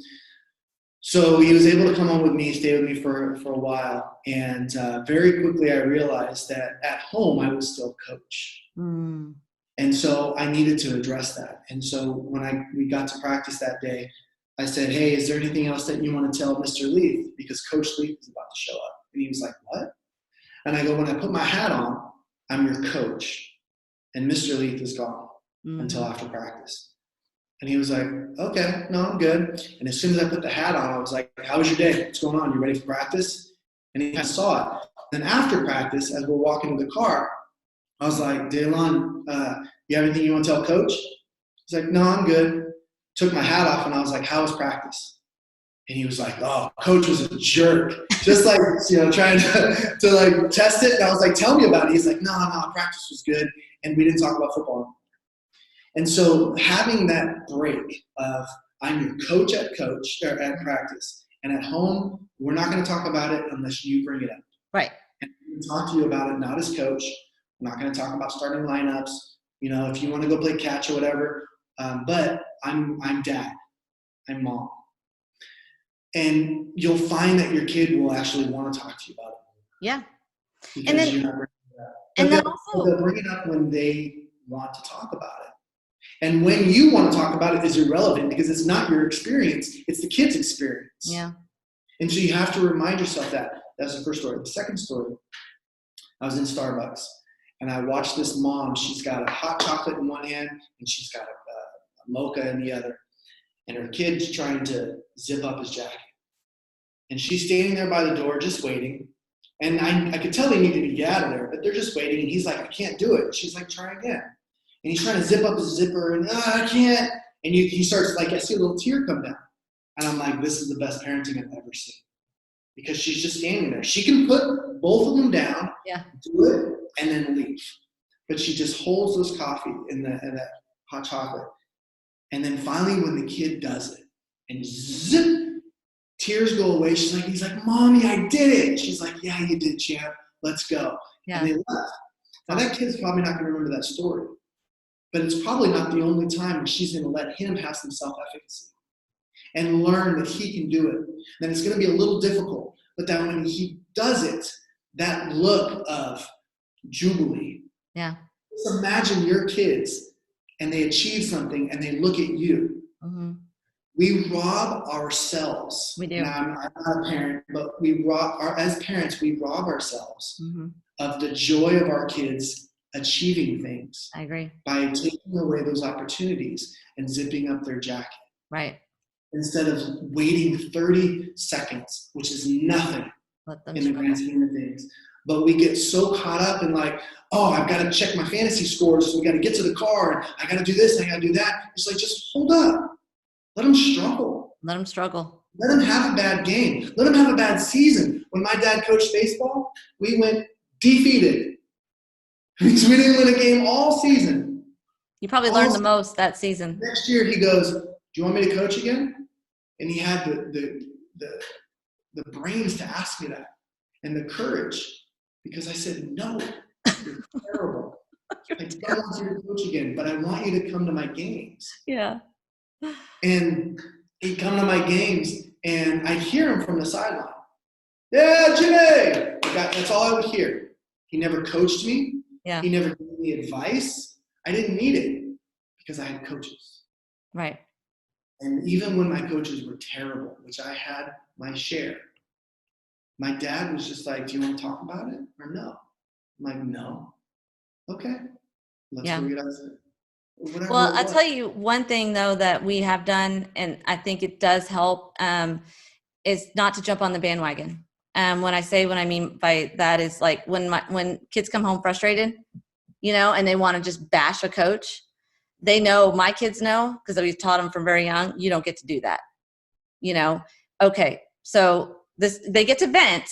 So he was able to come home with me, stay with me for a while. And very quickly I realized that at home I was still coach. And so I needed to address that. And so when we got to practice that day, I said, hey, is there anything else that you want to tell Mr. Leaf? Because Coach Leaf is about to show up. And he was like, what? And I go, when I put my hat on, I'm your coach. And Mr. Leaf is gone until after practice. And he was like, okay, no, I'm good. And as soon as I put the hat on, I was like, how was your day? What's going on? You ready for practice? And he saw it. Then after practice, as we're walking to the car, I was like, Daylon, you have anything you want to tell Coach? He's like, no, I'm good. Took my hat off and I was like, how was practice? And he was like, oh, Coach was a jerk. Just like, trying to like test it. And I was like, tell me about it. He's like, no, practice was good. And we didn't talk about football. And so having that break of I'm your coach at practice and at home, we're not going to talk about it unless you bring it up. Right. And I'm going to talk to you about it, not as coach. I'm not going to talk about starting lineups. If you want to go play catch or whatever. But I'm dad. I'm mom. And you'll find that your kid will actually want to talk to you about it. Yeah. Because and then, you're not bringing it up. And then also they'll bring it up when they want to talk about it. And when you want to talk about it is irrelevant because it's not your experience, it's the kid's experience. Yeah. And so you have to remind yourself that. That's the first story. The second story, I was in Starbucks and I watched this mom. She's got a hot chocolate in one hand and she's got a mocha in the other. And her kid's trying to zip up his jacket. And she's standing there by the door just waiting. And I could tell they needed to get out of there, but they're just waiting. And he's like, I can't do it. She's like, try again. And he's trying to zip up his zipper and I can't. And he starts like, I see a little tear come down. And I'm like, this is the best parenting I've ever seen. Because she's just standing there. She can put both of them down, do it, and then leave. But she just holds this coffee and that hot chocolate. And then finally when the kid does it and zip, tears go away. He's like, Mommy, I did it. She's like, yeah, you did, champ. Let's go. Yeah. And they left. Now that kid's probably not going to remember that story. But it's probably not the only time when she's going to let him have some self-efficacy and learn that he can do it. Then it's going to be a little difficult, but that when he does it, that look of jubilee. Yeah. Just imagine your kids and they achieve something and they look at you. Mm-hmm. We rob ourselves. We do. Now, I'm not a parent, but as parents, we rob ourselves of the joy of our kids achieving things. I agree. By taking away those opportunities and zipping up their jacket. Right. Instead of waiting 30 seconds, which is nothing in the grand scheme of things. But we get so caught up in like, oh, I've got to check my fantasy scores, so we got to get to the car, and I got to do this, and I got to do that. It's like, just hold up. Let them struggle. Let them struggle. Let them have a bad game. Let them have a bad season. When my dad coached baseball, we went defeated. We didn't win a game all season. You probably learned the most that season. Next year he goes, do you want me to coach again? And he had the brains to ask me that and the courage because I said, no, you're terrible. I don't want you to coach again, but I want you to come to my games. Yeah. And he'd come to my games and I'd hear him from the sideline. Yeah, Jimmy! That's all I would hear. He never coached me. Yeah. He never gave me advice. I didn't need it because I had coaches. Right. And even when my coaches were terrible, which I had my share, my dad was just like, do you want to talk about it or no? I'm like, no. Okay. Let's Yeah. go get us whatever. Well, it I'll was. tell you one thing though that we have done, and I think it does help, is not to jump on the bandwagon. When I mean by that is like when kids come home frustrated, and they want to just bash a coach, they know, my kids know, because we've taught them from very young, you don't get to do that. Okay, so they get to vent,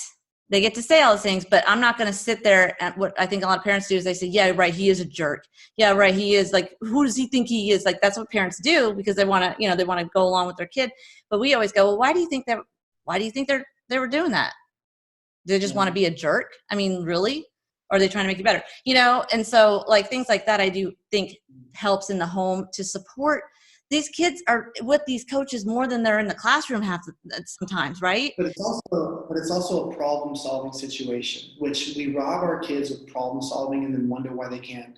they get to say all those things, but I'm not going to sit there. And what I think a lot of parents do is they say, yeah, right, he is a jerk. Yeah, right, he is, like, who does he think he is? Like, that's what parents do because they want to, they want to go along with their kid. But we always go, well, why do you think they were doing that? Do they just want to be a jerk? I mean, really? Or are they trying to make you better? And so like things like that, I do think helps in the home to support. These kids are with these coaches more than they're in the classroom sometimes, right? But it's also a problem-solving situation, which we rob our kids of problem-solving and then wonder why they can't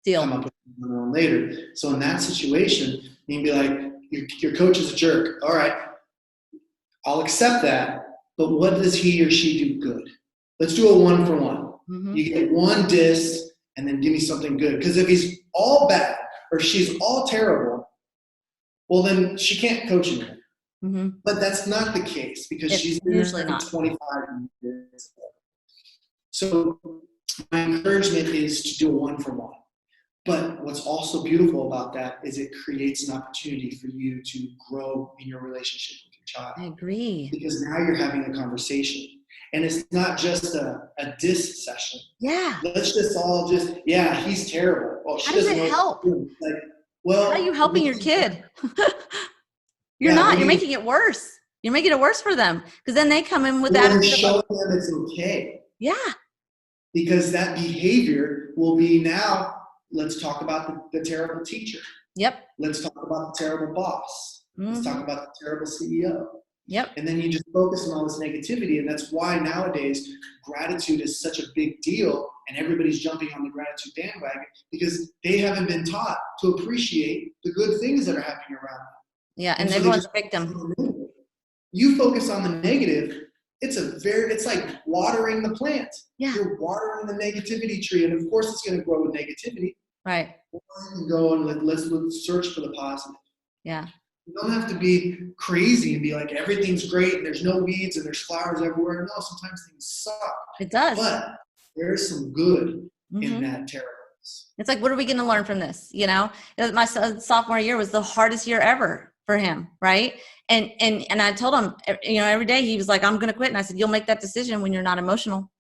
come up with it on their own later. So in that situation, you can be like, your coach is a jerk. All right, I'll accept that, but what does he or she do good? Let's do a 1-for-1. Mm-hmm. You get one diss and then give me something good. Because if he's all bad or she's all terrible, well, then she can't coach anymore. Mm-hmm. But that's not the case because she's been usually there not 25 years. So my encouragement is to do a 1-for-1. But what's also beautiful about that is it creates an opportunity for you to grow in your relationship with your child. I agree. Because now you're having a conversation. And it's not just a diss session. Yeah. Let's just all he's terrible. Well, how does it help? Like, well, how are you helping your kid? You're not. You're making it worse. You're making it worse for them because then they come in with that. You're showing them it's okay. Yeah. Because that behavior will be now, let's talk about the terrible teacher. Yep. Let's talk about the terrible boss. Mm-hmm. Let's talk about the terrible CEO. Yep. And then you just focus on all this negativity. And that's why nowadays gratitude is such a big deal and everybody's jumping on the gratitude bandwagon because they haven't been taught to appreciate the good things that are happening around them. Yeah, and so everyone's a victim. You focus on the negative, it's like watering the plant. Yeah. You're watering the negativity tree, and of course it's going to grow with negativity. Right. Or you can go and let's search for the positive. Yeah. You don't have to be crazy and be like everything's great and there's no weeds and there's flowers everywhere. No, sometimes things suck. It does. But there's some good in that terribleness. It's like, what are we going to learn from this? My sophomore year was the hardest year ever for him, right? And I told him, every day he was like, I'm going to quit. And I said, you'll make that decision when you're not emotional,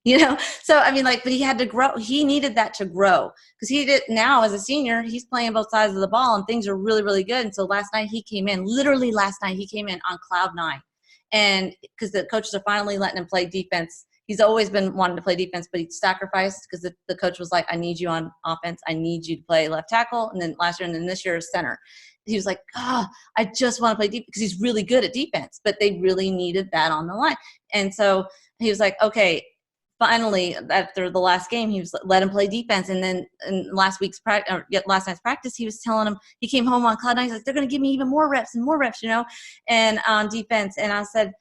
So, I mean, but he had to grow. He needed that to grow because now as a senior, he's playing both sides of the ball and things are really, really good. And so literally last night, he came in on cloud 9. And because the coaches are finally letting him play defense. He's always been wanting to play defense, but he sacrificed because the coach was like, I need you on offense. I need you to play left tackle. And then last year and then this year is center. He was like, I just want to play defense because he's really good at defense, but they really needed that on the line. And so he was like, okay, finally, after the last game, he was let him play defense. And then in last night's practice, he was telling him, he came home on cloud 9. He's like, they're going to give me even more reps and more reps, and on defense. And I said,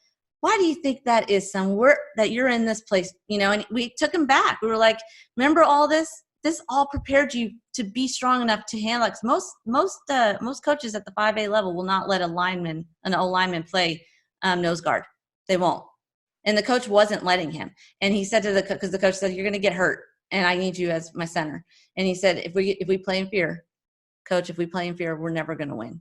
why do you think that is, son? That you're in this place, and we took him back. We were like, remember all this? This all prepared you to be strong enough to handle it. Most coaches at the 5A level will not let an O lineman play nose guard. They won't. And the coach wasn't letting him. And he said because the coach said, you're going to get hurt and I need you as my center. And he said, if we play in fear, coach, if we play in fear, we're never going to win.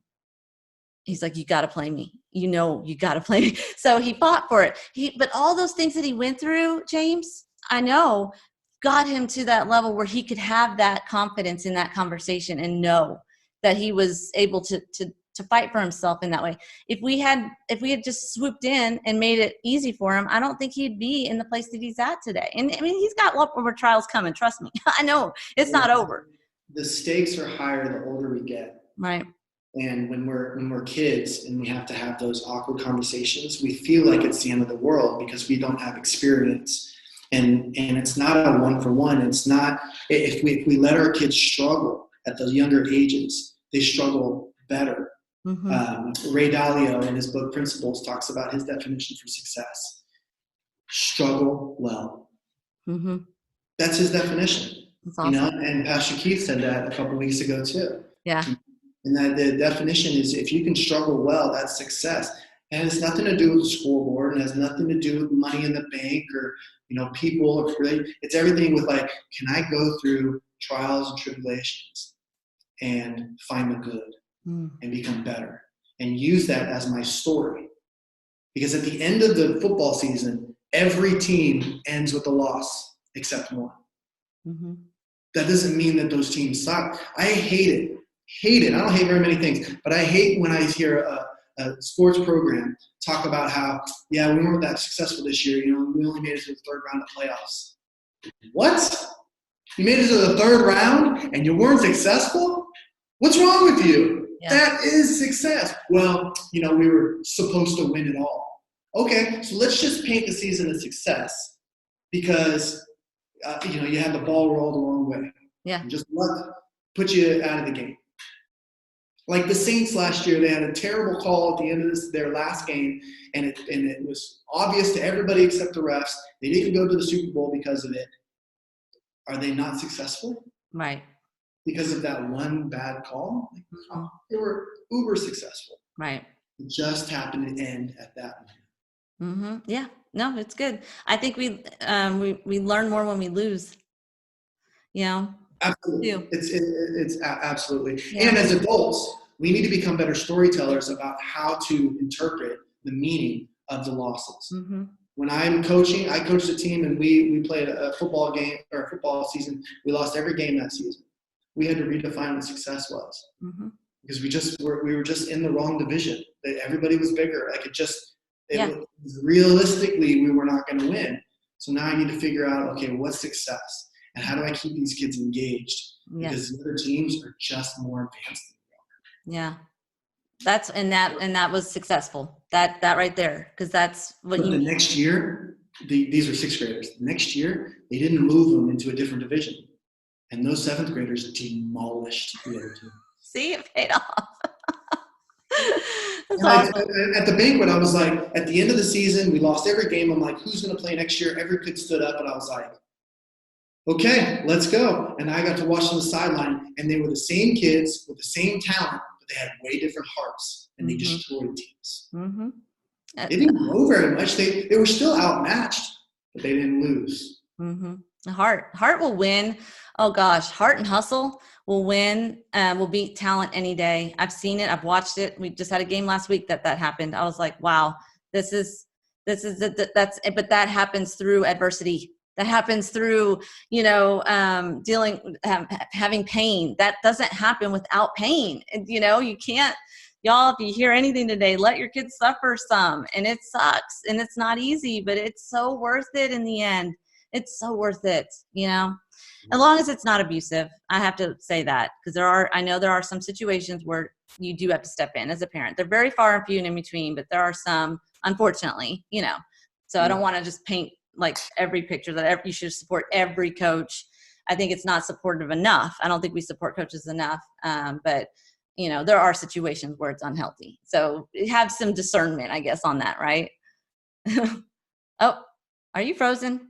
He's like, you got to play me. You got to play me. So he fought for it. But all those things that he went through, James, I know, got him to that level where he could have that confidence in that conversation and know that he was able to fight for himself in that way. If we had just swooped in and made it easy for him, I don't think he'd be in the place that he's at today. And I mean, he's got a lot more trials coming. Trust me. I know it's not over. The stakes are higher the older we get. Right. And when we're kids and we have to have those awkward conversations, we feel like it's the end of the world because we don't have experience. And it's not a 1-for-1. It's not, if we let our kids struggle at those younger ages, they struggle better. Mm-hmm. Ray Dalio in his book Principles talks about his definition for success. Struggle well. Mm-hmm. That's his definition. That's awesome. And Pastor Keith said that a couple of weeks ago too. Yeah. And that the definition is, if you can struggle well, that's success. And it's nothing to do with the scoreboard, and has nothing to do with money in the bank or, people or it's everything with like, can I go through trials and tribulations and find the good and become better and use that as my story? Because at the end of the football season, every team ends with a loss except one. Mm-hmm. That doesn't mean that those teams suck. I hate it. I don't hate very many things, but I hate when I hear a sports program talk about how, we weren't that successful this year. We only made it to the third round of playoffs. What? You made it to the third round and you weren't successful? What's wrong with you? Yeah. That is success. Well, we were supposed to win it all. Okay, so let's just paint the season as success because, you had the ball rolled the wrong way. Yeah. And just put you out of the game. Like the Saints last year, they had a terrible call at the end of their last game, and it was obvious to everybody except the refs. They didn't go to the Super Bowl because of it. Are they not successful? Right. Because of that one bad call? They were uber successful. Right. It just happened to end at that moment. Mm-hmm. Yeah. No, it's good. I think we learn more when we lose. Absolutely. It's absolutely. Yeah. And as adults, we need to become better storytellers about how to interpret the meaning of the losses. Mm-hmm. When I'm coaching, I coached a team and we played a football game or a football season. We lost every game that season. We had to redefine what success was because we were just in the wrong division. Everybody was bigger. Like realistically, we were not going to win. So now I need to figure out, okay, what's success? And how do I keep these kids engaged? Because the other teams are just more advanced than we are. Yeah. That was successful. That right there. Because that's what the next year, these are sixth graders. The next year, they didn't move them into a different division. And those seventh graders demolished the other team. See, it paid off. Awesome. At the banquet, I was like, at the end of the season, we lost every game. I'm like, who's going to play next year? Every kid stood up, and I was like, okay, let's go. And I got to watch on the sideline, and they were the same kids with the same talent, but they had way different hearts, and they destroyed teams. Mm-hmm. They didn't grow very much. They were still outmatched, but they didn't lose. Mm-hmm. Heart will win. Oh gosh, heart and hustle will win. Will beat talent any day. I've seen it. I've watched it. We just had a game last week that happened. I was like, wow, but that happens through adversity. That happens through, having pain. That doesn't happen without pain. And, you can't, y'all, if you hear anything today, let your kids suffer some. And it sucks. And it's not easy, but it's so worth it in the end. It's so worth it, as long as it's not abusive. I have to say that because I know there are some situations where you do have to step in as a parent. They're very far and few and in between, but there are some, unfortunately, so I don't want to just paint like every picture that you should support every coach. I think it's not supportive enough. I don't think we support coaches enough. But there are situations where it's unhealthy. So have some discernment, I guess, on that, right? Oh, are you frozen?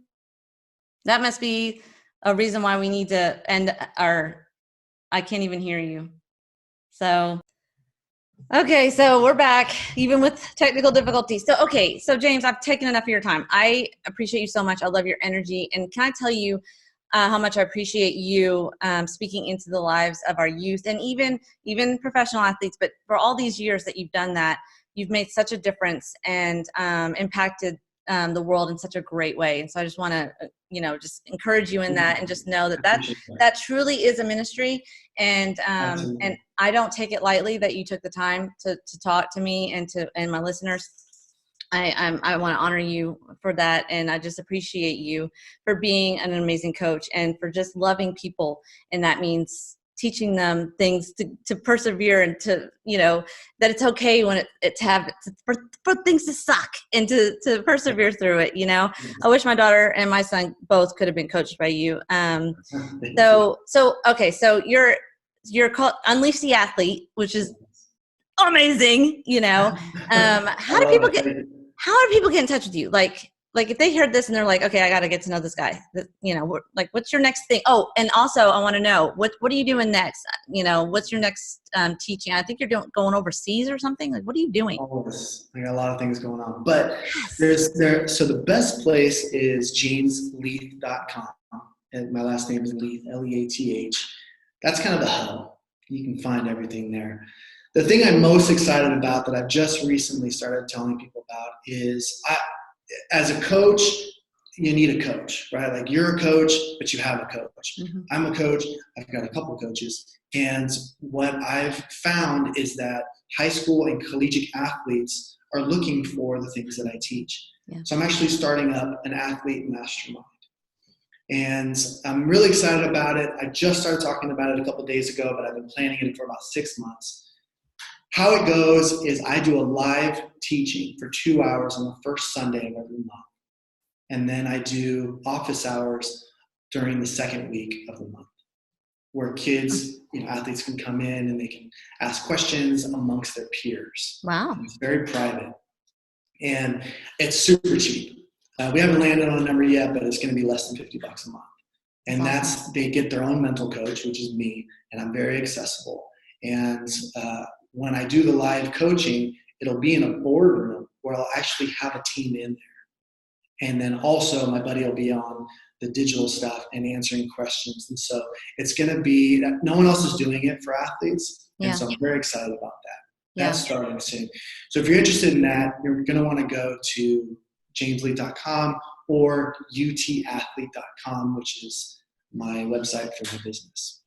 That must be a reason why we need to end I can't even hear you. So, okay, so we're back, even with technical difficulties. So James, I've taken enough of your time. I appreciate you so much. I love your energy. And can I tell you how much I appreciate you speaking into the lives of our youth and even professional athletes. But for all these years that you've done that, you've made such a difference and impacted the world in such a great way. And so I just want to, just encourage you in that and just know that truly is a ministry. And I don't take it lightly that you took the time to talk to me and my listeners. I want to honor you for that. And I just appreciate you for being an amazing coach and for just loving people. And that means teaching them things to persevere and to, that it's okay when for things to suck and to persevere through it. I wish my daughter and my son both could have been coached by you. Okay. So you're called Unleash the Athlete, which is amazing. How do people get in touch with you? Like, like if they heard this and they're like, okay, I got to get to know this guy, like, what's your next thing? Oh, and also I want to know what are you doing next? What's your next teaching? I think you're going overseas or something. Like, what are you doing? Always. I got a lot of things going on, but Yes. so the best place is jamesleath.com. And my last name is Leath, Leath. That's kind of the hub. You can find everything there. The thing I'm most excited about that I've just recently started telling people about is as a coach, you need a coach, right? Like you're a coach, but you have a coach. Mm-hmm. I'm a coach. I've got a couple coaches. And what I've found is that high school and collegiate athletes are looking for the things that I teach. Yeah. So I'm actually starting up an athlete mastermind. And I'm really excited about it. I just started talking about it a couple of days ago, but I've been planning it for about 6 months. How it goes is I do a live teaching for 2 hours on the first Sunday of every month. And then I do office hours during the second week of the month, where kids, athletes can come in and they can ask questions amongst their peers. Wow. And it's very private. And it's super cheap. We haven't landed on a number yet, but it's going to be less than $50 a month. And they get their own mental coach, which is me, and I'm very accessible. And when I do the live coaching, it'll be in a boardroom where I'll actually have a team in there. And then also my buddy will be on the digital stuff and answering questions. And so it's going to be, no one else is doing it for athletes. Yeah. And so I'm very excited about that. Yeah. That's starting soon. So if you're interested in that, you're going to want to go to jamesleath.com or utathlete.com, which is my website for my business.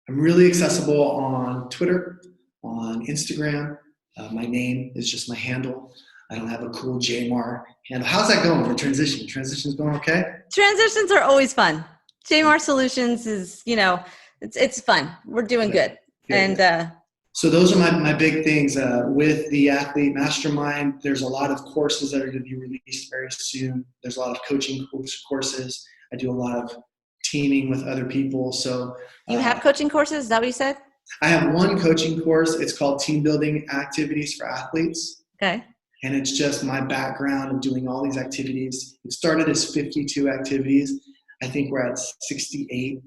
I'm really accessible on Twitter, on Instagram. My name is just my handle. I don't have a cool JMARR handle. How's that going? The transition? Transition's going okay? Transitions are always fun. JMARR Solutions is, it's fun. We're doing good. And so those are my big things. With the Athlete Mastermind, there's a lot of courses that are going to be released very soon. There's a lot of coaching courses. I do a lot of teaming with other people. So you have coaching courses? Is that what you said? I have one coaching course. It's called Team Building Activities for Athletes. Okay. And it's just my background of doing all these activities. It started as 52 activities. I think we're at 68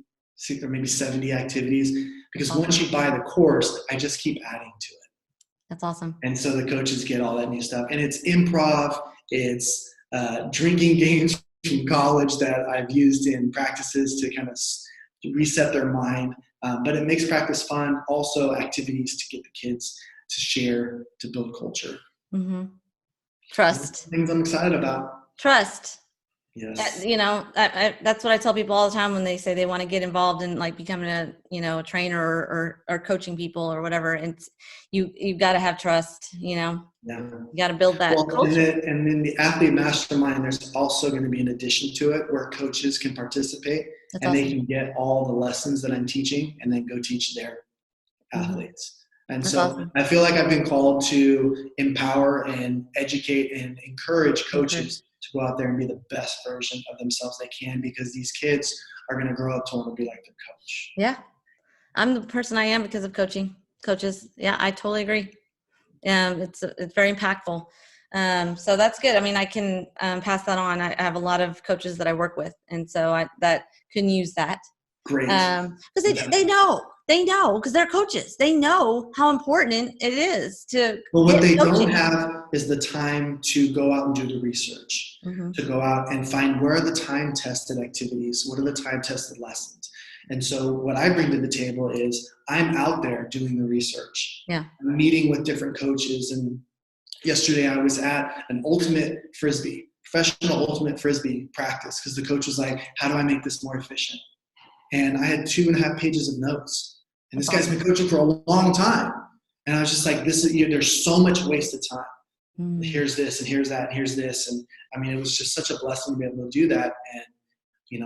or maybe 70 activities, because once you buy the course, I just keep adding to it. That's awesome. And so the coaches get all that new stuff. And it's improv. It's drinking games from college that I've used in practices to kind of reset their mind. But it makes practice fun. Also activities to get the kids to share, to build culture. Mm-hmm. Trust. Things I'm excited about. Trust. Yes. That's what I tell people all the time when they say they want to get involved in like becoming a trainer or coaching people or whatever. And you've got to have trust, Yeah. You got to build that culture. And then the Athlete Mastermind, there's also going to be an addition to it where coaches can participate. That's awesome. They can get all the lessons that I'm teaching and then go teach their athletes. And that's so awesome. I feel like I've been called to empower and educate and encourage coaches to go out there and be the best version of themselves they can, because these kids are going to grow up to want to be like their coach. Yeah. I'm the person I am because of coaches. Yeah, I totally agree. It's very impactful. So that's good. I mean, I can pass that on. I have a lot of coaches that I work with, and so that can use that. Great. Because they know because they're coaches. They know how important it is to. Well, what they don't have is the time to go out and do the research, to go out and find where are the time-tested activities, what are the time-tested lessons. And so what I bring to the table is I'm out there doing the research. Yeah. I'm meeting with different coaches. And yesterday I was at an professional ultimate Frisbee practice, because the coach was like, how do I make this more efficient? And I had 2.5 pages of notes. And this guy's been coaching for a long time. And I was just like, there's so much wasted time. Here's this and here's that and here's this. And I mean, it was just such a blessing to be able to do that. And,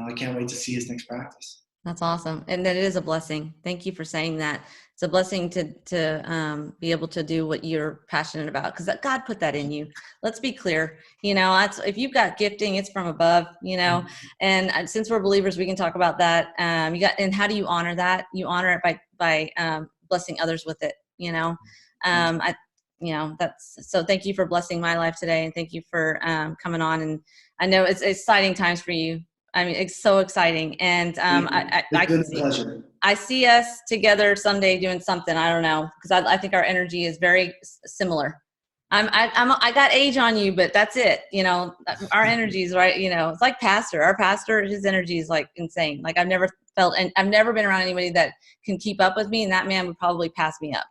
I can't wait to see his next practice. That's awesome. And that is a blessing. Thank you for saying that. It's a blessing to be able to do what you're passionate about, because God put that in you. Let's be clear. If you've got gifting, it's from above, and since we're believers, we can talk about that. And how do you honor that? You honor it by blessing others with it. So thank you for blessing my life today. And thank you for coming on. And I know it's exciting times for you. I mean, it's so exciting. And I see us together someday doing something. I don't know, because I think our energy is very similar. I got age on you, but that's it. Our energy is right. It's like our pastor, his energy is like insane. Like I've never been around anybody that can keep up with me. And that man would probably pass me up.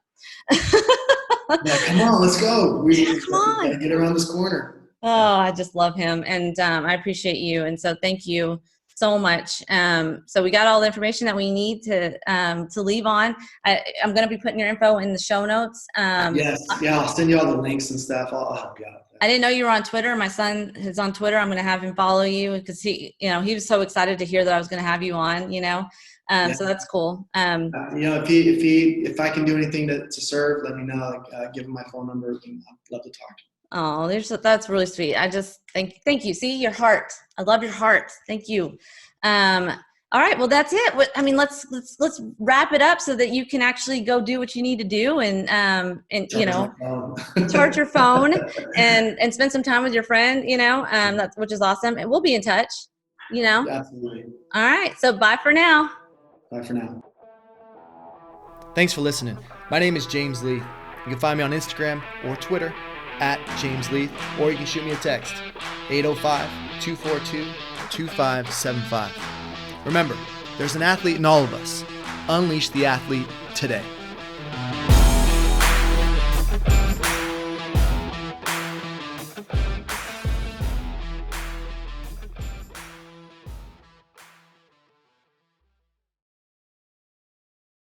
Yeah, come on, let's go. Come on. Gotta get around this corner. Oh, I just love him. And I appreciate you. And so thank you so much. So we got all the information that we need to leave on. I'm going to be putting your info in the show notes. Yes. Yeah. I'll send you all the links and stuff. I'll help you out. I didn't know you were on Twitter. My son is on Twitter. I'm going to have him follow you because he was so excited to hear that I was going to have you on, so that's cool. If I can do anything to serve, let me know. Give him my phone number. I'd love to talk to him. Oh, that's really sweet. I just thank you. See your heart. I love your heart. Thank you. All right. Well, that's it. Let's wrap it up so that you can actually go do what you need to do and charge your phone and spend some time with your friend, which is awesome. And we'll be in touch, Absolutely. All right. So bye for now. Bye for now. Thanks for listening. My name is James Leith. You can find me on Instagram or Twitter @JamesLeith, or you can shoot me a text, 805-242-2575. Remember, there's an athlete in all of us. Unleash the athlete today.